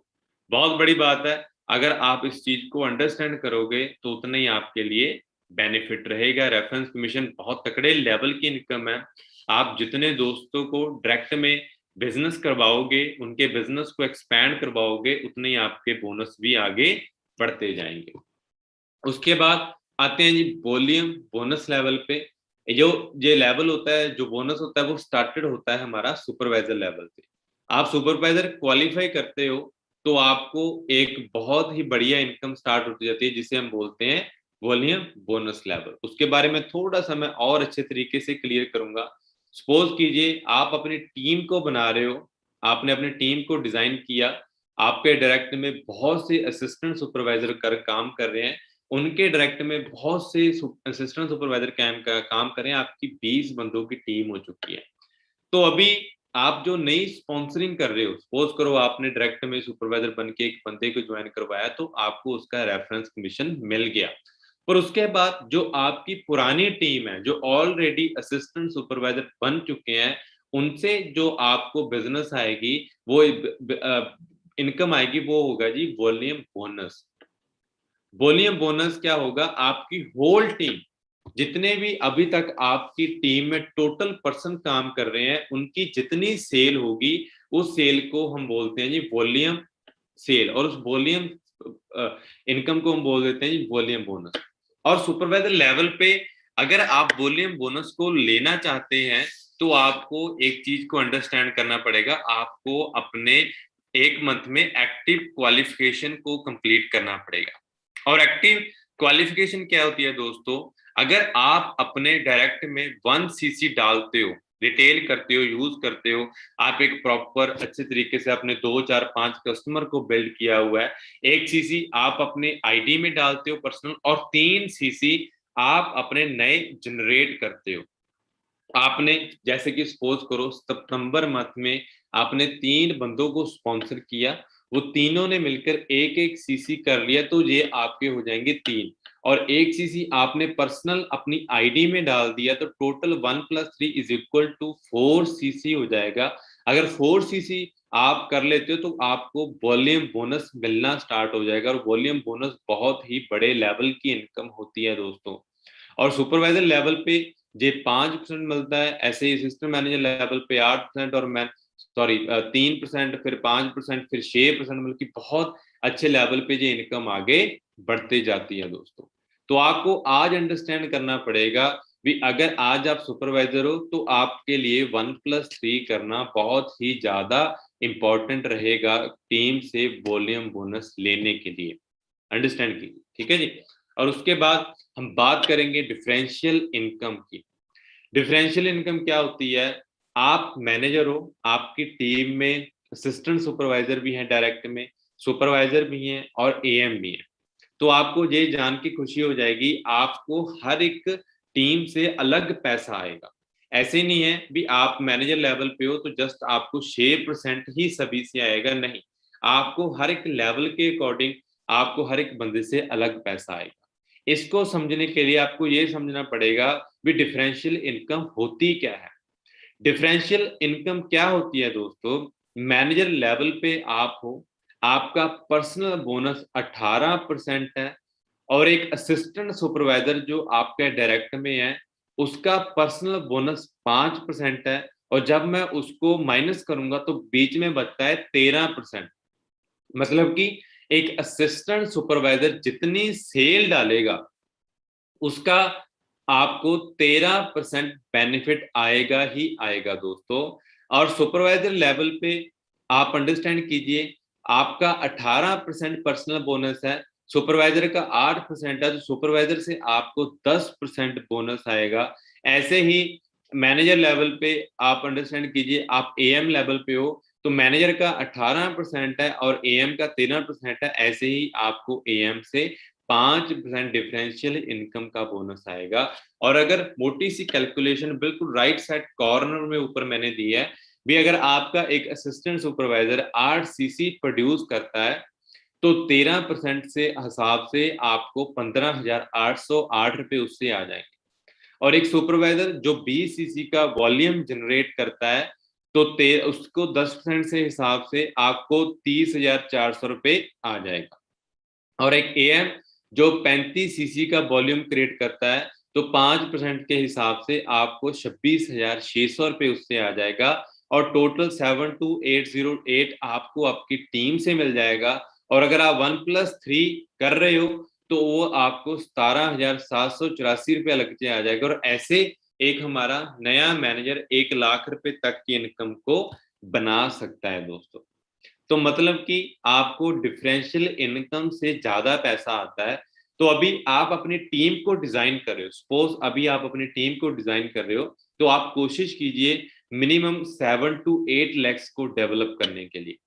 बहुत बड़ी बात है, अगर आप इस चीज को अंडरस्टैंड करोगे तो उतना ही आपके लिए बेनिफिट रहेगा। रेफरेंस कमीशन बहुत तगड़े लेवल की इनकम है। आप जितने दोस्तों को डायरेक्ट में बिजनेस करवाओगे, उनके बिजनेस को एक्सपैंड करवाओगे, उतने ही आपके बोनस भी आगे बढ़ते जाएंगे। उसके बाद आते हैं जी वॉल्यूम बोनस लेवल पे। जो ये लेवल होता है, जो बोनस होता है, वो स्टार्टेड होता है हमारा सुपरवाइजर लेवल पे। आप सुपरवाइजर क्वालिफाई करते हो तो आपको एक बहुत ही बढ़िया इनकम स्टार्ट होती जाती है, जिसे हम बोलते हैं वॉल्यूम बोनस लेवल। उसके बारे में थोड़ा सा मैं और अच्छे तरीके से क्लियर करूंगा। सपोज कीजिए आप अपनी टीम को बना रहे हो, आपने अपनी टीम को डिजाइन किया, आपके डायरेक्ट में बहुत से असिस्टेंट सुपरवाइजर काम कर रहे हैं, उनके डायरेक्ट में बहुत से असिस्टेंट सुपरवाइजर काम कर रहे हैं, आपकी 20 बंदों की टीम हो चुकी है। तो अभी आप जो नई स्पॉन्सरिंग कर रहे हो, सपोज करो आपने डायरेक्ट में सुपरवाइजर बन के एक बंदे को ज्वाइन करवाया, तो आपको उसका रेफरेंस कमीशन मिल गया। पर उसके बाद जो आपकी पुरानी टीम है, जो ऑलरेडी असिस्टेंट सुपरवाइजर बन चुके हैं, उनसे जो आपको बिजनेस आएगी, वो इनकम आएगी, वो होगा जी वॉल्यूम बोनस। वॉल्यूम बोनस क्या होगा? आपकी होल टीम, जितने भी अभी तक आपकी टीम में टोटल पर्सन काम कर रहे हैं, उनकी जितनी सेल होगी, उस सेल को हम बोलते हैं जी वॉल्यूम सेल, और उस वॉल्यूम इनकम को हम बोल देते हैं जी वॉल्यूम बोनस। और सुपरवाइजर लेवल पे अगर आप वॉल्यूम बोनस को लेना चाहते हैं, तो आपको एक चीज को अंडरस्टैंड करना पड़ेगा। आपको अपने एक मंथ में एक्टिव क्वालिफिकेशन को कंप्लीट करना पड़ेगा। और एक्टिव क्वालिफिकेशन क्या होती है दोस्तों? अगर आप अपने डायरेक्ट में 1 सीसी डालते हो, रिटेल करते हो, यूज करते हो, आप एक प्रॉपर अच्छे तरीके से अपने 2, 4, 5 कस्टमर को बिल्ड किया हुआ है, 1 सीसी आप अपने आईडी में डालते हो पर्सनल, और 3 सीसी आप अपने नए जनरेट करते हो। आपने जैसे कि सपोज करो सितंबर मंथ में आपने 3 बंदों को स्पॉन्सर किया, वो तीनों ने मिलकर 1-1 सीसी कर लिया, तो ये आपके हो जाएंगे 3, और 1 सीसी आपने पर्सनल अपनी आईडी में डाल दिया, तो टोटल 1 + 3 = 4 सीसी हो जाएगा। अगर 4 सीसी आप कर लेते हो, तो आपको वॉल्यूम बोनस मिलना स्टार्ट हो जाएगा, और वॉल्यूम बोनस बहुत ही बड़े लेवल की इनकम होती है दोस्तों। और सुपरवाइजर लेवल पे ये 5% मिलता है, ऐसे ही असिस्टेंट मैनेजर लेवल पे 8%, और 3%, फिर 5%, फिर 6%, मतलब कि बहुत अच्छे लेवल पे ये इनकम आगे बढ़ते जाती है दोस्तों। तो आपको आज अंडरस्टैंड करना पड़ेगा भी, अगर आज आप सुपरवाइजर हो, तो आपके लिए 1 + 3 करना बहुत ही ज्यादा इंपॉर्टेंट रहेगा टीम से वॉल्यूम बोनस लेने के लिए। अंडरस्टैंड कीजिए, ठीक है जी। और उसके बाद हम बात करेंगे डिफरेंशियल इनकम की। डिफरेंशियल इनकम क्या होती है? आप मैनेजर हो, आपकी टीम में असिस्टेंट सुपरवाइजर भी हैं, डायरेक्ट में सुपरवाइजर भी हैं, और एएम भी हैं। तो आपको ये जान की खुशी हो जाएगी, आपको हर एक टीम से अलग पैसा आएगा। ऐसे नहीं है भी आप मैनेजर लेवल पे हो तो जस्ट आपको 6% ही सभी से आएगा, नहीं, आपको हर एक लेवल के अकॉर्डिंग आपको हर एक बंदे से अलग पैसा आएगा। इसको समझने के लिए आपको ये समझना पड़ेगा भी डिफरेंशियल इनकम होती क्या है। डिफरेंशियल इनकम क्या होती है दोस्तों? मैनेजर लेवल पे आप हो, आपका पर्सनल बोनस 18% है, और एक असिस्टेंट सुपरवाइजर जो आपके डायरेक्ट में है, उसका पर्सनल बोनस 5% है, और जब मैं उसको माइनस करूंगा तो बीच में बचता है 13%। मतलब कि एक असिस्टेंट सुपरवाइजर जितनी सेल डालेगा, उसका आपको 13% बेनिफिट आएगा ही आएगा दोस्तों। और सुपरवाइजर लेवल पे आप अंडरस्टैंड कीजिए, आपका 18% पर्सनल बोनस है, सुपरवाइजर का 8% है, तो सुपरवाइजर से आपको 10% बोनस आएगा। ऐसे ही मैनेजर लेवल पे आप अंडरस्टैंड कीजिए, आप एएम लेवल पे हो तो मैनेजर का 18% है और एएम का 13% है। ऐसे ही आपको एएम से 5% डिफरेंशियल इनकम का बोनस आएगा। और अगर मोटी सी कैलकुलेशन बिल्कुल राइट साइड कॉर्नर में ऊपर मैंने दी है भी, अगर आपका एक असिस्टेंट सुपरवाइजर 8 सीसी प्रोड्यूस करता है तो 13% से हिसाब से आपको 15,808 रुपए उससे आ जाएंगे। और एक सुपरवाइजर जो 20 सीसी का वॉल्यूम जनरेट करता है तो उसको 10% से हिसाब से आपको 30,400 रुपए आ जाएगा। और एक एएम जो 35 सीसी का वॉल्यूम क्रिएट करता है तो 5% के हिसाब से आपको 26,600 रुपए उससे आ जाएगा। और टोटल 72,808 आपको आपकी टीम से मिल जाएगा। और अगर आप 1+3 कर रहे हो तो वो आपको 17,784 रुपया लग के आ जाएगा। और ऐसे एक हमारा नया मैनेजर 1 लाख रुपए तक की इनकम को बना सकता है दोस्तों। तो मतलब कि आपको डिफरेंशियल इनकम से ज्यादा पैसा आता है। तो अभी आप अपनी टीम को डिजाइन कर रहे हो, सपोज अभी आप अपनी टीम को डिजाइन कर रहे हो तो आप कोशिश कीजिए मिनिमम 7 to 8 लैक्स को डेवलप करने के लिए,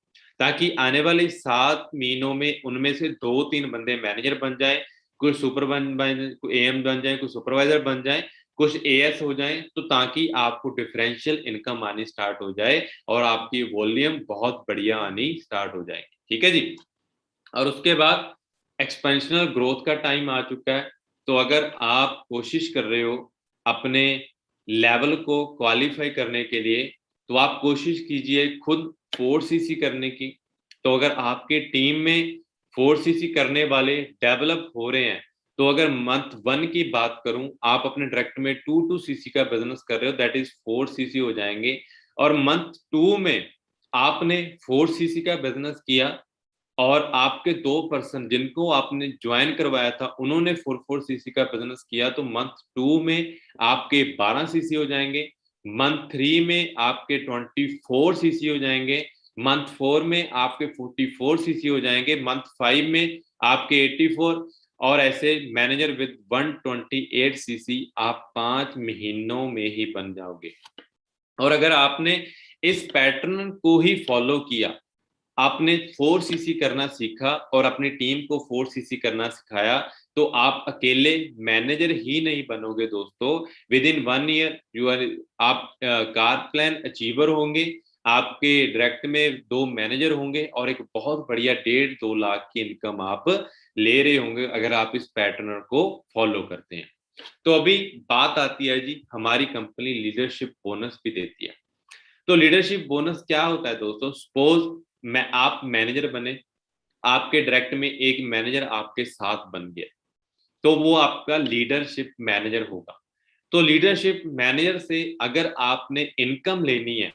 ताकि आने वाले 7 महीनों में उनमें से 2-3 बंदे मैनेजर बन जाए, कोई सुपर कोई एएम बन जाए, कोई सुपरवाइजर बन जाए, कुछ एएस हो जाए, तो ताकि आपको डिफरेंशियल इनकम आनी स्टार्ट हो जाए और आपकी वॉल्यूम बहुत बढ़िया आनी स्टार्ट हो जाएगी। ठीक है जी। और उसके बाद एक्सपेंशनल ग्रोथ का टाइम आ चुका है। तो अगर आप कोशिश कर रहे हो अपने लेवल को क्वालिफाई करने के लिए तो आप कोशिश कीजिए खुद 4 सीसी करने की। तो अगर आपके टीम में 4 सीसी करने वाले डेवलप हो रहे हैं तो अगर मंथ 1 की बात करूं, आप अपने डायरेक्ट में 2 सीसी का बिजनेस कर रहे हो, दैट इज 4 सीसी हो जाएंगे। और मंथ 2 में आपने 4 सीसी का बिजनेस किया और आपके 2 पर्सन जिनको आपने ज्वाइन करवाया था उन्होंने 4 सीसी का बिजनेस किया, तो मंथ 2 में आपके 12 सीसी हो जाएंगे, मंथ 3 में आपके 24 सीसी हो जाएंगे, मंथ 4 में आपके 44 सीसी हो जाएंगे, मंथ 5 में आपके 84, और ऐसे मैनेजर विद 128 सीसी आप 5 महीनों में ही बन जाओगे। और अगर आपने इस पैटर्न को ही फॉलो किया, आपने 4 सीसी करना सीखा और अपनी टीम को 4 सीसी करना सिखाया, तो आप अकेले मैनेजर ही नहीं बनोगे दोस्तों। विद इन 1 ईयर आप कार प्लान अचीवर होंगे, आपके डायरेक्ट में 2 मैनेजर होंगे और एक बहुत बढ़िया 1.5-2 लाख की इनकम आप ले रहे होंगे अगर आप इस पैटर्न को फॉलो करते हैं। तो अभी बात आती है जी, हमारी कंपनी लीडरशिप बोनस भी देती है। तो लीडरशिप बोनस क्या होता है दोस्तों? सपोज आप मैनेजर बने, आपके डायरेक्ट में एक मैनेजर आपके साथ बन गया, तो वो आपका लीडरशिप मैनेजर होगा। तो लीडरशिप मैनेजर से अगर आपने इनकम लेनी है,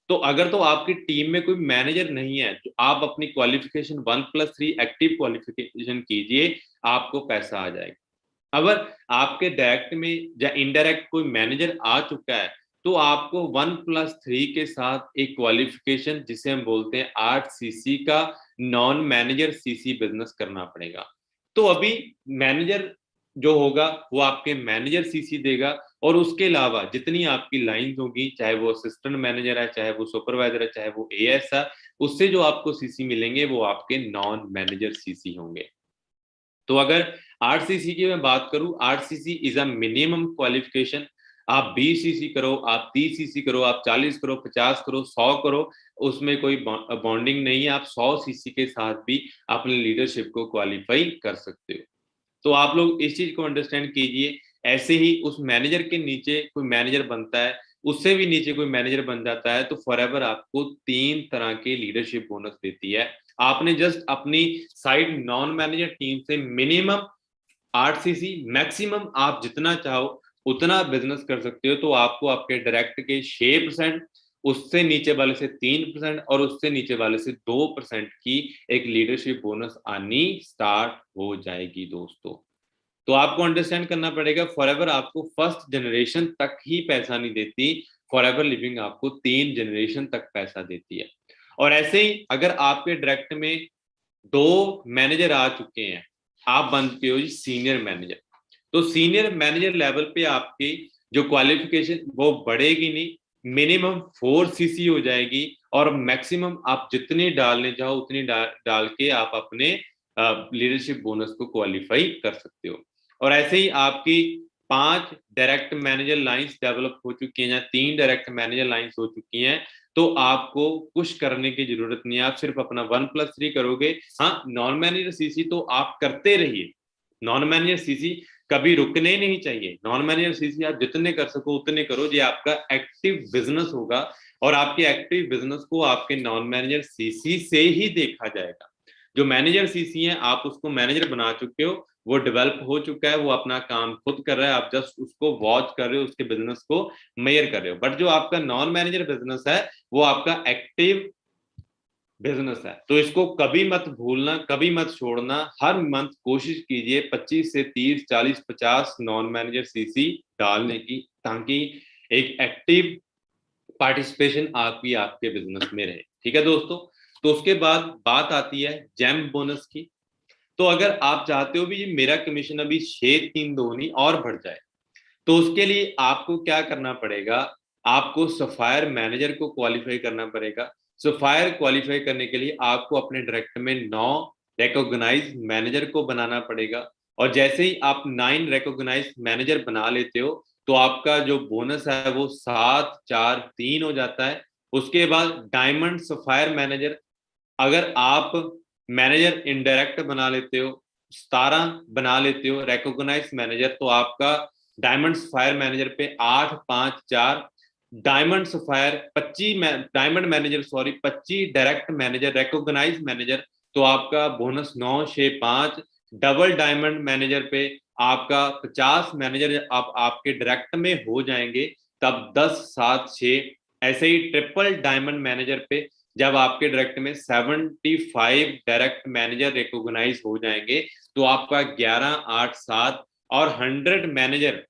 तो अगर तो आपकी टीम में कोई मैनेजर नहीं है तो आप अपनी क्वालिफिकेशन 1+3 एक्टिव क्वालिफिकेशन कीजिए, आपको पैसा आ जाएगा। अगर आपके डायरेक्ट में या इनडायरेक्ट कोई मैनेजर आ चुका है तो आपको 1+3 के साथ एक क्वालिफिकेशन जिसे हम बोलते हैं 8 सीसी का नॉन मैनेजर सीसी बिजनेस करना पड़ेगा। तो अभी मैनेजर जो होगा वो आपके मैनेजर सीसी देगा, और उसके अलावा जितनी आपकी लाइंस होगी, चाहे वो असिस्टेंट मैनेजर है, चाहे वो सुपरवाइजर है, चाहे वो एएस है, उससे जो आपको सीसी मिलेंगे वो आपके नॉन मैनेजर सीसी होंगे। तो अगर 8 सीसी की मैं बात करूं, 8 CC is a minimum qualification. आप 20 सीसी करो, आप 30 सीसी करो, आप 40 करो, 50 करो, 100 करो, उसमें कोई बॉन्डिंग नहीं है। आप 100 सीसी के साथ भी अपने लीडरशिप को क्वालिफाई कर सकते हो। तो आप लोग इस चीज को अंडरस्टैंड कीजिए। ऐसे ही उस मैनेजर के नीचे कोई मैनेजर बनता है, उससे भी नीचे कोई मैनेजर बन जाता है, तो फॉरएवर आपको 3 तरह के लीडरशिप बोनस देती है। आपने जस्ट अपनी साइड नॉन मैनेजर टीम से मिनिमम 8 सीसी, मैक्सिमम आप जितना चाहो उतना बिजनेस कर सकते हो, तो आपको आपके डायरेक्ट के 6%, उससे नीचे वाले से 3% और उससे नीचे वाले से 2% की एक लीडरशिप बोनस आनी स्टार्ट हो जाएगी दोस्तों। तो आपको अंडरस्टैंड करना पड़ेगा, फॉरएवर आपको फर्स्ट जनरेशन तक ही पैसा नहीं देती, फॉरएवर लिविंग आपको 3 जनरेशन तक पैसा देती है। और ऐसे ही अगर आपके डायरेक्ट में 2 मैनेजर आ चुके हैं, आप बन चुके हो जी सीनियर मैनेजर, तो सीनियर मैनेजर लेवल पे आपके जो क्वालिफिकेशन वो बढ़ेगी नहीं, मिनिमम 4 सीसी हो जाएगी और मैक्सिमम आप जितनी डालने चाहो उतनी डाल के आप अपने लीडरशिप बोनस को क्वालिफाई कर सकते हो। और ऐसे ही आपकी 5 डायरेक्ट मैनेजर लाइंस डेवलप हो चुकी हैं या 3 डायरेक्ट मैनेजर लाइंस हो चुकी हैं, तो आपको कुछ करने की जरूरत नहीं है, आप सिर्फ अपना 1+3 करोगे। हाँ, नॉन मैनेजर सीसी तो आप करते रहिए, नॉन मैनेजर सीसी कभी रुकने नहीं चाहिए। नॉन मैनेजर सीसी आप जितने कर सको उतने करो, ये आपका एक्टिव बिजनेस होगा और आपके एक्टिव बिजनेस को आपके नॉन मैनेजर सीसी से ही देखा जाएगा। जो मैनेजर सीसी है आप उसको मैनेजर बना चुके हो, वो डेवलप हो चुका है, वो अपना काम खुद कर रहा है, आप जस्ट उसको वॉच कर रहे हो, उसके बिजनेस को मेजर कर रहे हो। बट जो आपका नॉन मैनेजर बिजनेस है वो आपका एक्टिव बिजनेस है, तो इसको कभी मत भूलना, कभी मत छोड़ना। हर मंथ कोशिश कीजिए 25 से 30, 40, 50 नॉन मैनेजर सीसी डालने की, ताकि एक एक्टिव पार्टिसिपेशन आपकी आपके बिजनेस में रहे। ठीक है दोस्तों, तो उसके बाद बात आती है जेम बोनस की। तो अगर आप चाहते हो भी मेरा कमीशन अभी 6-3-2 और बढ़ जाए, तो उसके लिए आपको क्या करना पड़ेगा, आपको सफायर मैनेजर को क्वालिफाई करना पड़ेगा। सफायर क्वालिफाई करने के लिए आपको अपने डायरेक्ट में 9 रिकॉग्नाइज मैनेजर को बनाना पड़ेगा, और जैसे ही आप 9 रिकॉग्नाइज मैनेजर बना लेते हो तो आपका जो बोनस है वो 7-4-3 हो जाता है। उसके बाद डायमंड सफायर मैनेजर, अगर आप मैनेजर इनडायरेक्ट बना लेते हो, 17 बना लेते हो रिकॉग्नाइज मैनेजर, तो आपका डायमंड सफायर मैनेजर पे 8-5-4, diamond sapphire 25 diamond manager 25 direct manager recognise manager, तो आपका बोनस 9-6-5। डबल डायमंड मैनेजर पे आपका 50 मैनेजर आप आपके डायरेक्ट में हो जाएंगे, तब 10-7-6। ऐसे ही ट्रिपल डायमंड मैनेजर पे जब आपके डायरेक्ट में 75 डायरेक्ट मैनेजर रिकॉग्नाइज हो जाएंगे, तो आपका 11-8-7 और 100 मैनेजर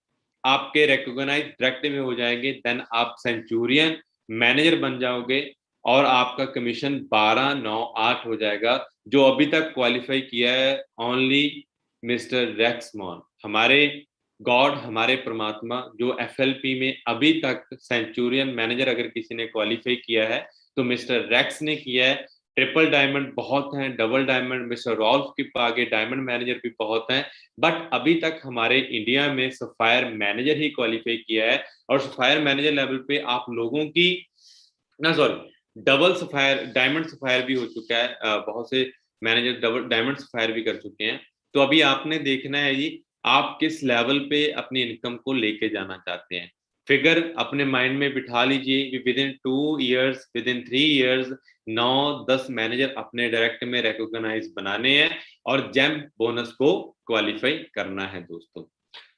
आपके रिकॉग्नाइज डायरेक्ट में हो जाएंगे। देन आप सेंचुरियन मैनेजर बन जाओगे और आपका कमीशन 12-9-8 हो जाएगा। जो अभी तक क्वालिफाई किया है ओनली मिस्टर रेक्स मॉन, हमारे गॉड, हमारे परमात्मा, जो FLP में अभी तक सेंचुरियन मैनेजर अगर किसी ने क्वालिफाई किया है तो मिस्टर रेक्स ने किया है। ट्रिपल डायमंड बहुत हैं, डबल डायमंड मिस्टर रॉल्फ के आगे डायमंड मैनेजर भी बहुत हैं, बट अभी तक हमारे इंडिया में सफायर मैनेजर ही क्वालिफाई किया है। और सफायर मैनेजर लेवल पे आप लोगों की डबल सफायर डायमंड सफायर भी हो चुका है, बहुत से मैनेजर डबल डायमंड सफायर भी कर चुके हैं। तो अभी आपने देखना है जी आप किस लेवल पे अपनी इनकम को लेके जाना चाहते हैं। फिगर अपने माइंड में बिठा लीजिए, with in 2 years, with in 3 years 9-10 manager अपने डायरेक्ट में रिकॉग्नाइज बनाने हैं और जेम बोनस को क्वालिफाई करना है दोस्तों।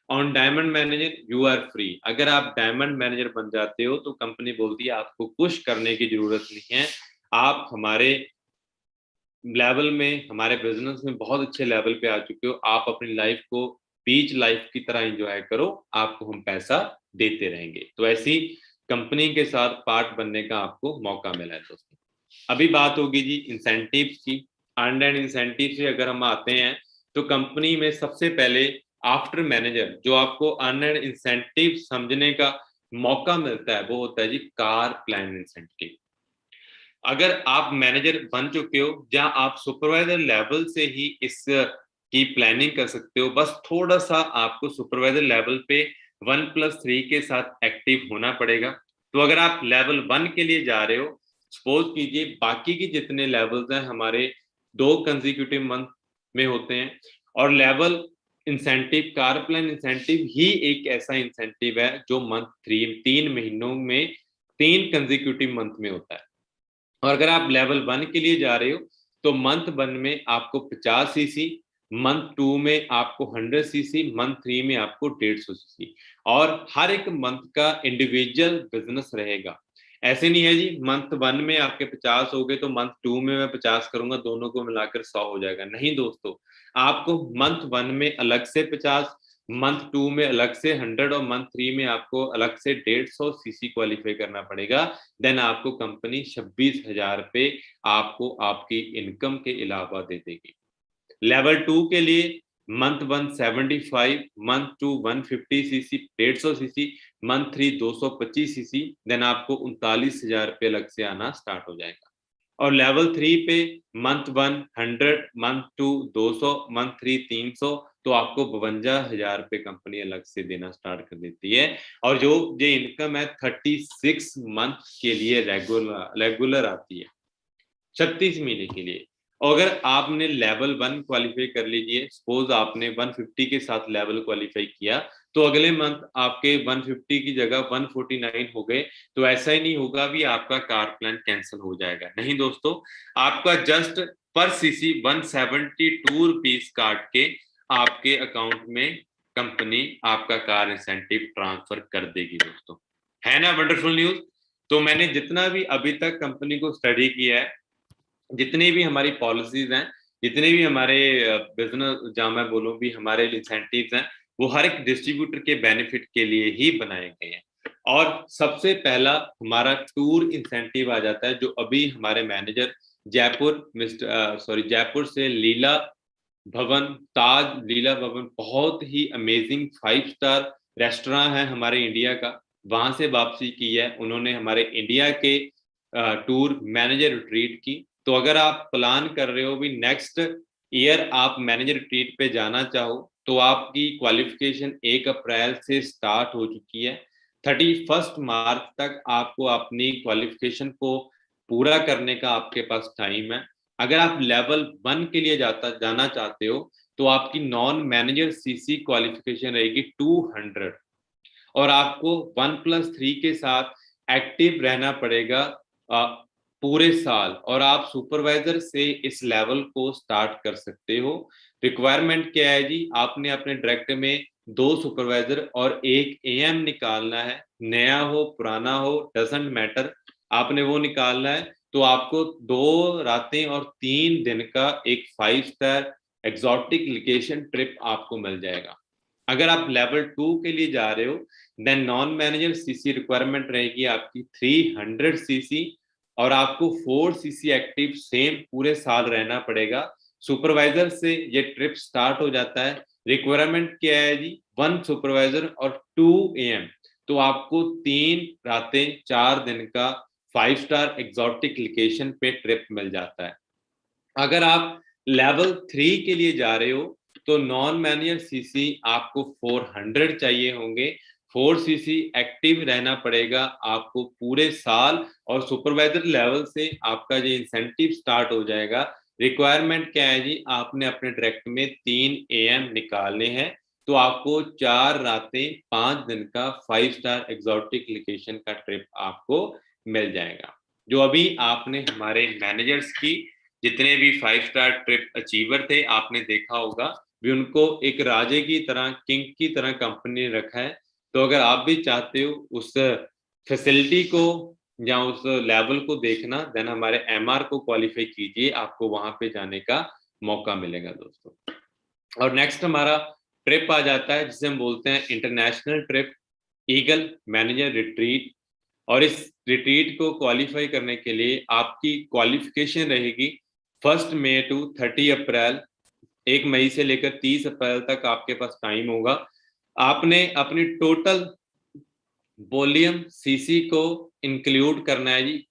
On diamond manager you are free. अगर आप डायमंड मैनेजर बन जाते हो तो कंपनी बोलती है आपको कुछ करने की जरूरत नहीं है, आप हमारे लेवल में, हमारे बिजनेस में बहुत अच्छे लेवल पे आ चुके हो, आप अपनी लाइफ को बीच लाइफ की तरह एंजॉय करो, आपको हम पैसा देते रहेंगे। तो ऐसी कंपनी के साथ पार्ट बनने का आपको मौका मिला है दोस्तों। अभी बात होगी जी इंसेंटिव्स की। अर्न एंड इंसेंटिव से अगर हम आते हैं तो कंपनी में सबसे पहले आफ्टर मैनेजर जो आपको अर्न एंड इंसेंटिव समझने का मौका मिलता है वो होता है जी कार प्लान इंसेंटिव। अगर आप मैनेजर बन चुके हो जहां आप सुपरवाइजर लेवल से ही इस की प्लानिंग कर सकते हो, बस थोड़ा सा आपको सुपरवाइजर लेवल पे 1+3 के साथ एक्टिव होना पड़ेगा। तो अगर आप लेवल 1 के लिए जा रहे हो, सपोज कीजिए बाकी के जितने लेवल्स हैं हमारे 2 कंसेक्यूटिव मंथ में होते हैं, और level incentive car plan incentive ही एक ऐसा इंसेंटिव है जो मंथ 3 महीनों में 3 कंसेक्यूटिव मंथ में होता है। और अगर आप लेवल 1 के लिए जा रहे हो तो मंथ 1 में आपको 50 सीसी, मंथ 2 में आपको 100 सीसी, मंथ 3 में आपको 150 सीसी, और हर एक मंथ का इंडिविजुअल बिजनेस रहेगा। ऐसे नहीं है जी मंथ 1 में आपके 50 हो गए तो मंथ 2 में मैं 50 करूंगा, दोनों को मिलाकर 100 हो जाएगा। नहीं दोस्तों, आपको मंथ 1 में अलग से 50, मंथ 2 में अलग से 100 और मंथ 3 में आपको अलग से 150 सीसी क्वालिफाई करना पड़ेगा। देन आपको कंपनी 26,000 पे आपको आपकी इनकम के अलावा दे देगी। लेवल 2 के लिए month 1 75, month 2 150 CC, 150 CC, month 3 225 CC, then आपको 39,000 रुपये अलग से आना स्टार्ट हो जाएगा। और लेवल 3 पे मंथ 1 100, मंथ 2 200, मंथ 3 300, तो आपको 52,000 रुपये कंपनी अलग से देना स्टार्ट कर देती है। और जो ये इनकम है 36 मंथ के लिए रेगुलर आती है, 36 महीने के लिए। और अगर आपने लेवल 1 क्वालिफाई कर लीजिए, सपोज आपने 150 के साथ लेवल क्वालिफाई किया, तो अगले मंथ आपके 150 की जगह 149 हो गए, तो ऐसा ही नहीं होगा भी आपका कार प्लान कैंसिल हो जाएगा। नहीं दोस्तों, आपका जस्ट पर सीसी 172 रुपीस काट के आपके अकाउंट में कंपनी आपका कार इंसेंटिव ट्रांसफर कर देगी दोस्तों। है ना वंडरफुल न्यूज? तो मैंने जितना भी अभी तक कंपनी को स्टडी किया है, जितनी भी हमारी पॉलिसीज हैं, जितने भी हमारे बिजनेस, जहां मैं बोलूं भी हमारे इंसेंटिव्स हैं, वो हर एक डिस्ट्रीब्यूटर के बेनिफिट के लिए ही बनाए गए हैं। और सबसे पहला हमारा टूर इंसेंटिव आ जाता है, जो अभी हमारे मैनेजर जयपुर से लीला भवन, ताज लीला भवन, बहुत ही अमेजिंग 5 स्टार रेस्टोरेंट है हमारे इंडिया का, वहां से वापसी की है उन्होंने हमारे इंडिया के टूर मैनेजर रिट्रीट की। तो अगर आप प्लान कर रहे हो भी नेक्स्ट ईयर आप मैनेजर रिट्रीट पे जाना चाहो, तो आपकी क्वालिफिकेशन 1 अप्रैल से स्टार्ट हो चुकी है। 31 मार्च तक आपको अपनी क्वालिफिकेशन को पूरा करने का आपके पास टाइम है। अगर आप लेवल 1 के लिए जाना चाहते हो, तो आपकी नॉन मैनेजर सीसी क्वालिफिकेशन रहेगी 200, और आपको 1+3 के साथ एक्टिव रहना पड़ेगा पूरे साल, और आप सुपरवाइजर से इस लेवल को स्टार्ट कर सकते हो। रिक्वायरमेंट क्या है जी? आपने अपने डायरेक्ट में 2 सुपरवाइजर और 1 एएम निकालना है, नया हो पुराना हो डजंट मैटर, आपने वो निकालना है। तो आपको 2 रातें और 3 दिन का एक 5 स्टार एक्सोटिक लोकेशन ट्रिप आपको मिल जाएगा। अगर आप लेवल 2 के लिए जा रहे हो, then non manager CC requirement रहेगी आपकी 300 सीसी, और आपको 4 सीसी एक्टिव सेम पूरे साल रहना पड़ेगा। सुपरवाइजर से ये ट्रिप स्टार्ट हो जाता है। रिक्वायरमेंट क्या है जी? 1 सुपरवाइजर और 2 एएम, तो आपको 3 रातें 4 दिन का 5 स्टार एक्सोटिक लोकेशन पे ट्रिप मिल जाता है। अगर आप लेवल 3 के लिए जा रहे हो, तो नॉन मैनेजर सीसी आपको 400 चाहिए होंगे, 4 सीसी एक्टिव रहना पड़ेगा आपको पूरे साल, और सुपरवाइजर लेवल से आपका ये इंसेंटिव स्टार्ट हो जाएगा। रिक्वायरमेंट क्या है जी? आपने अपने डायरेक्ट में 3 एएम निकालने हैं, तो आपको 4 रातें 5 दिन का 5 स्टार एक्सोटिक लोकेशन का ट्रिप आपको मिल जाएगा। जो अभी आपने हमारे मैनेजर्स की जितने भी 5 स्टार ट्रिप अचीवर थे, आपने देखा होगा भी उनको एक राजे की तरह, किंग की तरह कंपनी ने रखा है। तो अगर आप भी चाहते हो उस फैसिलिटी को या उस लेवल को देखना, देन हमारे एमआर को क्वालिफाई कीजिए, आपको वहां पे जाने का मौका मिलेगा दोस्तों। और नेक्स्ट हमारा ट्रिप आ जाता है जिसे हम बोलते हैं international trip, eagle manager retreat. और इस रिट्रीट को क्वालिफाई करने के लिए आपकी क्वालिफिकेशन रहेगी 1 मई टू 30 अप्रैल, 1 मई से लेकर 30 अप्रैल तक आपके पास टाइम होगा। आपने अपनी टोटल वॉल्यूम सीसी को इंक्लूड करना है जी,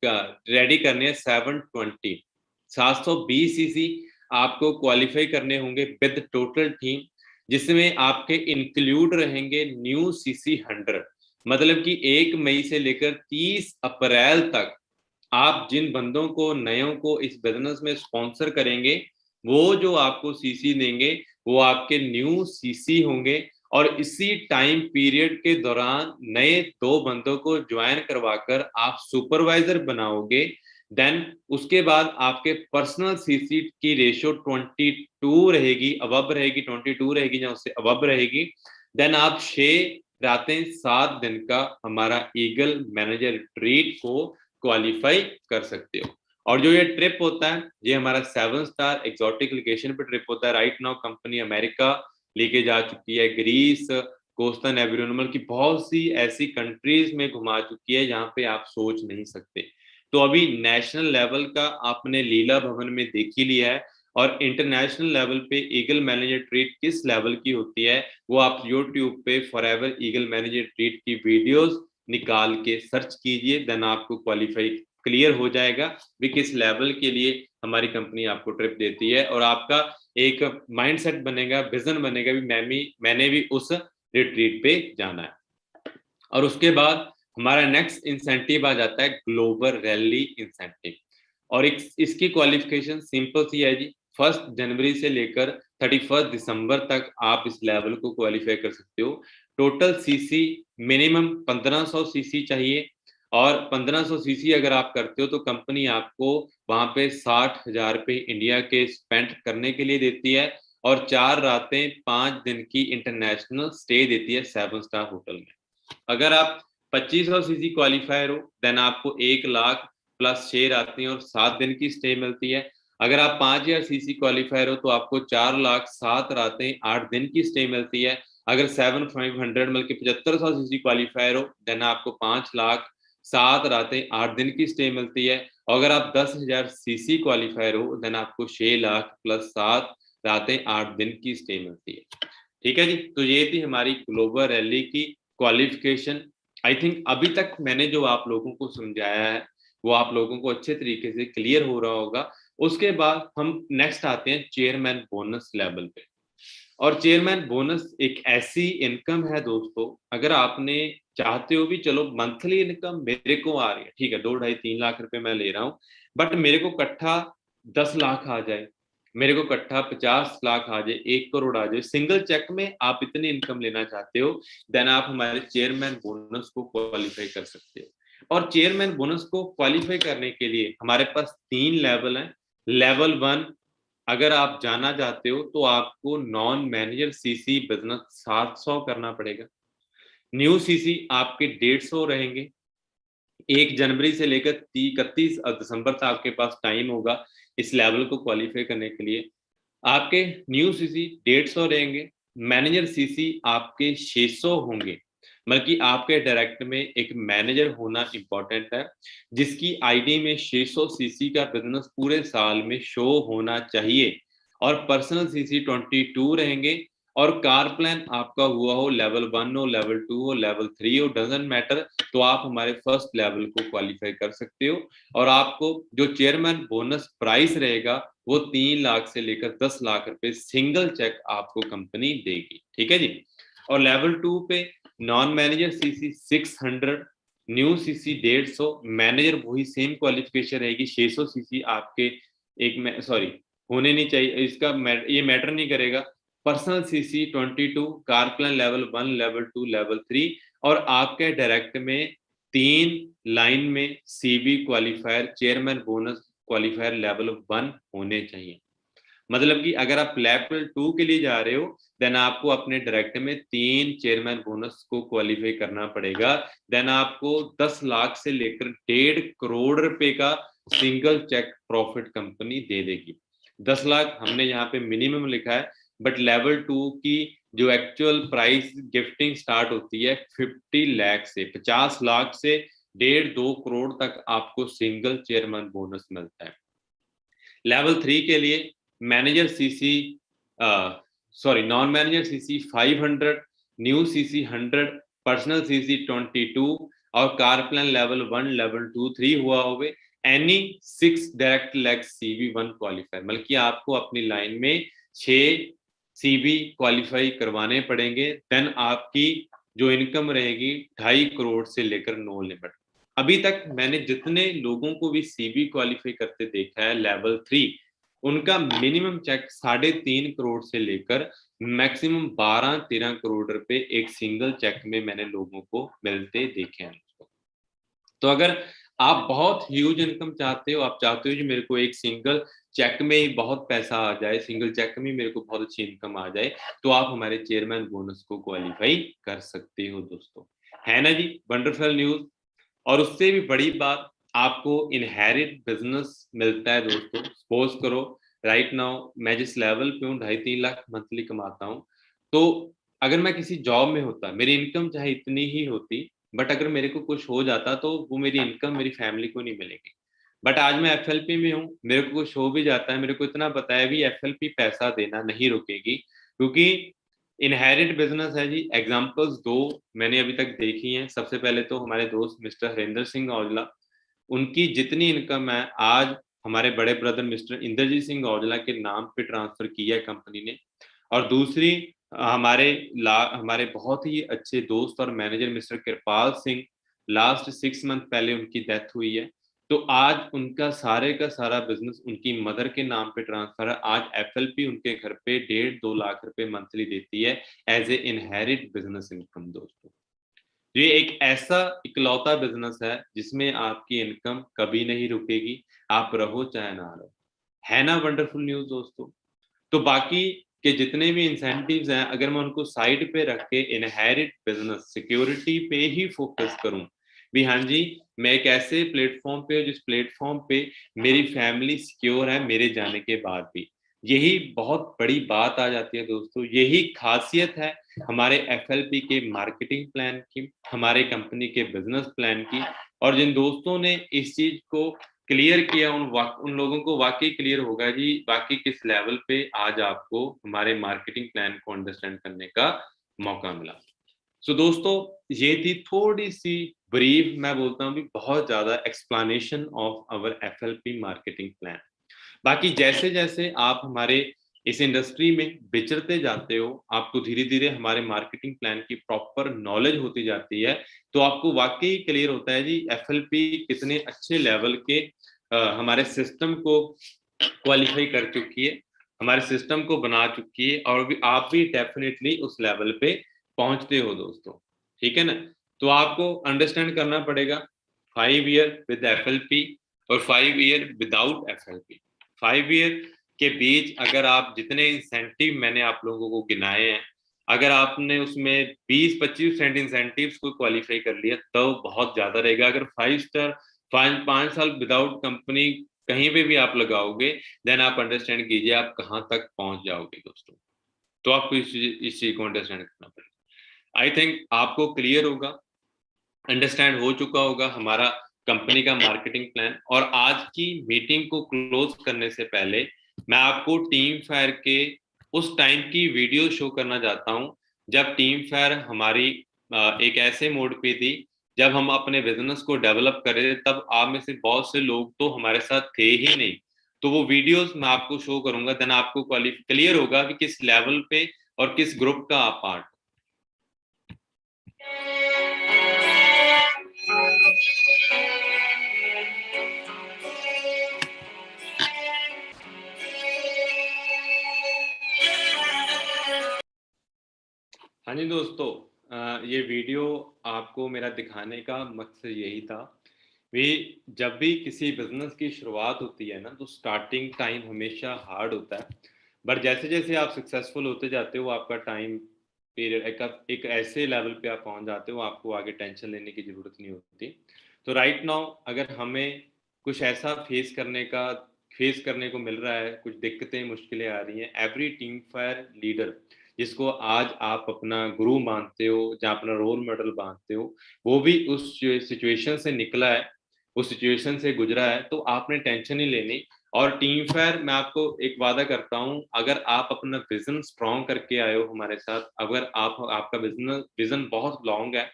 रेडी करने है 720 सीसी आपको क्वालिफाई करने होंगे विद टोटल टीम, जिसमें आपके इंक्लूड रहेंगे न्यू सीसी 100। मतलब कि 1 मई से लेकर 30 अप्रैल तक आप जिन बंदों को, नयों को इस बिजनेस में स्पॉन्सर करेंगे, वो जो आपको सीसी देंगे वो आपके न्यू सीसी होंगे। और इसी टाइम पीरियड के दौरान नए 2 बंदों को ज्वाइन करवाकर आप सुपरवाइजर बनाओगे। देन उसके बाद आपके पर्सनल सीसी की रेशियो 22 रहेगी, अबव रहेगी, 22 रहेगी या उससे अबव रहेगी। देन आप 6 रातें 7 दिन का हमारा ईगल मैनेजर रिट्रीट को क्वालिफाई कर सकते हो। और जो ये ट्रिप होता है, ये हमारा 7 स्टार एक्सोटिक लोकेशन पे ट्रिप होता है। राइट नाउ कंपनी अमेरिका लेके जा चुकी है, ग्रीस, कोस्टा एवरोनमल की बहुत सी ऐसी कंट्रीज में घुमा चुकी है जहां पे आप सोच नहीं सकते। तो अभी नेशनल लेवल का आपने लीला भवन में देख ही लिया है, और इंटरनेशनल लेवल पे ईगल मैनेजर ट्रीट किस लेवल की होती है वो आप यूट्यूब पे फॉरएवर ईगल मैनेजर ट्रीट की वीडियोस निकाल के सर्च कीजिए, देन आपको क्वालिफाई क्लियर हो जाएगा भी किस लेवल के लिए हमारी कंपनी आपको ट्रिप देती है, और आपका एक माइंडसेट बनेगा, विजन बनेगा भी मैंने भी उस रिट्रीट पे जाना है। और उसके बाद हमारा नेक्स्ट इंसेंटिव आ जाता है ग्लोबल रैली इंसेंटिव, और इसकी क्वालिफिकेशन सिंपल सी है जी। 1 जनवरी से लेकर 31 दिसंबर तक आप इस लेवल को क्वालिफाई कर सकते हो। टोटल सीसी मिनिमम 1500 सीसी चाहिए, और 1500 सीसी अगर आप करते हो तो कंपनी आपको वहां पे 60,000 रुपए इंडिया के स्पेंड करने के लिए देती है, और 4 रातें 5 दिन की इंटरनेशनल स्टे देती है 7 स्टार होटल में। अगर आप 2500 सीसी क्वालिफायर हो देन आपको 1 लाख प्लस 6 रातें और 7 दिन की स्टे मिलती है। अगर आप 5000 सीसी क्वालिफायर हो तो आपको 4 लाख 7 रातें 8 दिन की स्टे मिलती है। अगर 7500 मतलब कि 7500 सीसी क्वालिफायर हो देन आपको 5 लाख 7 रातें 8 दिन की स्टे मिलती है। और अगर आप 10,000 सीसी क्वालिफायर हो देन आपको 6 लाख प्लस 7 रातें 8 दिन की स्टे मिलती है। ठीक है जी, तो ये थी हमारी ग्लोबल रैली की क्वालिफिकेशन। आई थिंक अभी तक मैंने जो आप लोगों को समझाया है वो आप लोगों को अच्छे तरीके से क्लियर हो रहा होगा। उसके बाद हम नेक्स्ट आते हैं चेयरमैन बोनस लेवल पे। और चेयरमैन बोनस एक ऐसी इनकम है दोस्तों, अगर आपने चाहते हो भी चलो मंथली इनकम मेरे को आ रही है, ठीक है 2, 2.5, 3 लाख रुपए मैं ले रहा हूँ, बट मेरे को इकट्ठा 10 लाख आ जाए, मेरे को इकट्ठा 50 लाख आ जाए, 1 करोड़ आ जाए सिंगल चेक में, आप इतनी इनकम लेना चाहते हो देन आप हमारे चेयरमैन बोनस को क्वालिफाई कर सकते हो। और चेयरमैन बोनस को क्वालिफाई करने के लिए हमारे पास 3 लेवल हैं। लेवल 1 अगर आप जाना चाहते हो तो आपको नॉन मैनेजर सीसी बिजनेस 700 करना पड़ेगा। न्यू सीसी आपके 150 रहेंगे। 1 जनवरी से लेकर 31 दिसंबर तक आपके पास टाइम होगा इस लेवल को क्वालिफाई करने के लिए। आपके न्यू सीसी 150 रहेंगे, मैनेजर सीसी आपके 600 होंगे। बल्कि आपके डायरेक्ट में एक मैनेजर होना इंपॉर्टेंट है जिसकी आईडी में 600 सीसी का बिजनेस पूरे साल में शो होना चाहिए। और पर्सनल सीसी 22 रहेंगे, और कार प्लान आपका हुआ हो लेवल 1 हो, लेवल 2 हो, लेवल 3 हो, डजंट मैटर, तो आप हमारे फर्स्ट लेवल को क्वालिफाई कर सकते हो। और आपको जो चेयरमैन बोनस प्राइस रहेगा वो 3 लाख से लेकर 10 लाख रुपए सिंगल चेक आपको कंपनी देगी। ठीक है जी। और लेवल 2 पे non manager CC 600, new CC 150, manager वही सेम क्वालिफिकेशन रहेगी 600 सीसी आपके एक सॉरी होने नहीं चाहिए, इसका ये मैटर नहीं करेगा। Personal CC 22, car plan level 1, level 2, level 3, और आपके डायरेक्ट में 3 लाइन में CB qualifier chairman bonus qualifier level 1 होने चाहिए। मतलब कि अगर आप लेवल 2 के लिए जा रहे हो देन आपको अपने डायरेक्ट में 3 चेयरमैन बोनस को क्वालिफाई करना पड़ेगा। देन आपको 10 लाख से लेकर 1.5 करोड़ रुपए का सिंगल चेक प्रॉफिट कंपनी दे देगी। 10 लाख हमने यहाँ पे मिनिमम लिखा है, बट लेवल 2 की जो एक्चुअल प्राइस गिफ्टिंग स्टार्ट होती है 50 लाख से, 50 लाख से 1.5-2 करोड़ तक आपको सिंगल चेयरमैन बोनस मिलता है। लेवल 3 के लिए manager CC non manager CC 500, new CC 100, personal CC 22, और कार प्लान लेवल 1, लेवल 2, 3 हुआ होवे, any 6 direct leg CB 1 qualifier, मतलब कि आपको अपनी लाइन में 6 सीबी क्वालिफाई करवाने पड़ेंगे। देन आपकी जो इनकम रहेगी 2.5 करोड़ से लेकर नो लिमिट। अभी तक मैंने जितने लोगों को भी सीबी क्वालिफाई करते देखा है लेवल 3, उनका मिनिमम चेक 3.5 करोड़ से लेकर मैक्सिमम 12-13 करोड़ रुपए एक सिंगल चेक में मैंने लोगों को मिलते देखे हैं। तो अगर आप बहुत ह्यूज इनकम चाहते हो, आप चाहते हो कि मेरे को एक सिंगल चेक में ही बहुत पैसा आ जाए, सिंगल चेक में मेरे को बहुत अच्छी इनकम आ जाए, तो आप हमारे चेयरमैन बोनस को क्वालिफाई कर सकते हो दोस्तों। है ना जी, वंडरफुल न्यूज। और उससे भी बड़ी बात, आपको इनहेरिट बिजनेस मिलता है दोस्तों। सपोज करो राइट नाउ मैं जिस लेवल पे हूँ 2.5-3 लाख मंथली कमाता हूँ, तो अगर मैं किसी जॉब में होता, मेरी इनकम चाहे इतनी ही होती, बट अगर मेरे को कुछ हो जाता तो वो मेरी इनकम मेरी फैमिली को नहीं मिलेगी। बट आज मैं FLP में हूँ, मेरे को कुछ हो भी जाता है, मेरे को इतना पता है भी FLP पैसा देना नहीं रुकेगी, क्योंकि इनहेरिट बिजनेस है जी। एग्जांपल्स दो मैंने अभी तक देखी हैं। सबसे पहले तो हमारे दोस्त मिस्टर हरेंद्र सिंह औजला, उनकी जितनी इनकम है आज हमारे बड़े ब्रदर मिस्टर इंद्रजीत सिंह औजला के नाम पे ट्रांसफर की है कंपनी ने। और दूसरी हमारे बहुत ही अच्छे दोस्त और मैनेजर मिस्टर कृपाल सिंह, लास्ट 6 मंथ पहले उनकी डेथ हुई है, तो आज उनका सारे का सारा बिजनेस उनकी मदर के नाम पे ट्रांसफर है। आज FLP उनके घर पे 1.5-2 लाख रुपए मंथली देती है as a inherit business income. दोस्तों, ये एक ऐसा इकलौता बिजनेस है जिसमें आपकी इनकम कभी नहीं रुकेगी, आप रहो चाहे ना रहो। है ना वंडरफुल न्यूज दोस्तों? तो बाकी के जितने भी इंसेंटिव्स हैं, अगर मैं उनको साइड पे रख के इनहेरिट बिजनेस सिक्योरिटी पे ही फोकस करूं, भी हाँ जी, मैं एक ऐसे प्लेटफॉर्म पे जिस प्लेटफॉर्म पे मेरी फैमिली सिक्योर है मेरे जाने के बाद भी, यही बहुत बड़ी बात आ जाती है दोस्तों। यही खासियत है हमारे FLP के मार्केटिंग प्लान की, हमारे कंपनी के बिजनेस प्लान की। और जिन दोस्तों ने इस चीज को क्लियर किया, उन लोगों को वाकई क्लियर होगा जी बाकी किस लेवल पे आज आपको हमारे मार्केटिंग प्लान को अंडरस्टैंड करने का मौका मिला। सो दोस्तों, ये थी थोड़ी सी ब्रीफ, मैं बोलता हूँ भी बहुत ज्यादा explanation of our FLP marketing plan. बाकी जैसे जैसे आप हमारे इस इंडस्ट्री में विचरते जाते हो, आपको धीरे धीरे हमारे मार्केटिंग प्लान की प्रॉपर नॉलेज होती जाती है, तो आपको वाकई क्लियर होता है जी FLP कितने अच्छे लेवल के हमारे सिस्टम को क्वालिफाई कर चुकी है, हमारे सिस्टम को बना चुकी है, और भी आप भी डेफिनेटली उस लेवल पे पहुंचते हो दोस्तों। ठीक है ना? तो आपको अंडरस्टैंड करना पड़ेगा 5 ईयर विद FLP और 5 ईयर विदाउट FLP। 5 ईयर के बीच अगर आप जितने इंसेंटिव मैंने आप लोगों को गिनाए हैं, अगर आपने उसमें 20-25% इंसेंटिव्स को क्वालिफाई कर लिया तो बहुत ज्यादा रहेगा। अगर 5 स्टार 5 साल विदाउट कंपनी कहीं पे भी आप लगाओगे, देन आप अंडरस्टैंड कीजिए आप कहाँ तक पहुंच जाओगे दोस्तों। तो आपको इस चीज को अंडरस्टैंड करना पड़ेगा। आई थिंक आपको क्लियर होगा, अंडरस्टैंड हो चुका होगा हमारा कंपनी का मार्केटिंग प्लान। और आज की मीटिंग को क्लोज करने से पहले मैं आपको टीम फायर के उस टाइम की वीडियो शो करना चाहता हूं जब टीम फायर हमारी एक ऐसे मोड पे थी जब हम अपने बिजनेस को डेवलप कर रहे थे। तब आप में से बहुत से लोग तो हमारे साथ थे ही नहीं, तो वो वीडियोस मैं आपको शो करूंगा, देन आपको क्लियर होगा कि किस लेवल पे और किस ग्रुप का आप पार्ट। हाँ जी दोस्तों, ये वीडियो आपको मेरा दिखाने का मकसद यही था भी जब भी किसी बिजनेस की शुरुआत होती है ना, तो स्टार्टिंग टाइम हमेशा हार्ड होता है, बट जैसे जैसे आप सक्सेसफुल होते जाते हो आपका टाइम पीरियड एक ऐसे लेवल पे आप पहुंच जाते हो, आपको आगे टेंशन लेने की जरूरत नहीं होती। तो राइट नाउ अगर हमें कुछ ऐसा फेस करने को मिल रहा है, कुछ दिक्कतें मुश्किलें आ रही हैं, एवरी टीम फायर लीडर जिसको आज आप अपना गुरु मानते हो या अपना रोल मॉडल मानते हो, वो भी उस सिचुएशन से निकला है, उस सिचुएशन से गुजरा है। तो आपने टेंशन नहीं लेनी। और टीम फायर मैं आपको एक वादा करता हूं, अगर आप अपना विजन स्ट्रॉन्ग करके आए हो हमारे साथ, अगर आपका विजन बहुत लॉन्ग है,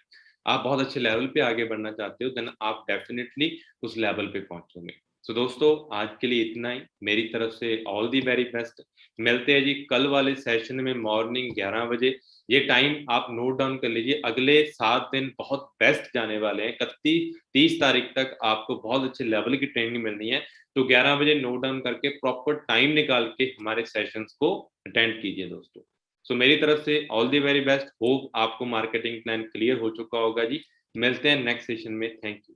आप बहुत अच्छे लेवल पे आगे बढ़ना चाहते हो, देन आप डेफिनेटली उस लेवल पे पहुंचोगे। सो दोस्तों, आज के लिए इतना ही। मेरी तरफ से ऑल दी वेरी बेस्ट। मिलते हैं जी कल वाले सेशन में मॉर्निंग 11 बजे। ये टाइम आप नोट डाउन कर लीजिए। अगले 7 दिन बहुत बेस्ट जाने वाले हैं। 31-30 तारीख तक आपको बहुत अच्छे लेवल की ट्रेनिंग मिलनी है, तो 11 बजे नोट डाउन करके प्रॉपर टाइम निकाल के हमारे सेशंस को अटेंड कीजिए दोस्तों। सो मेरी तरफ से all the very best. Hope आपको मार्केटिंग प्लान क्लियर हो चुका होगा जी। मिलते हैं नेक्स्ट सेशन में। Thank you.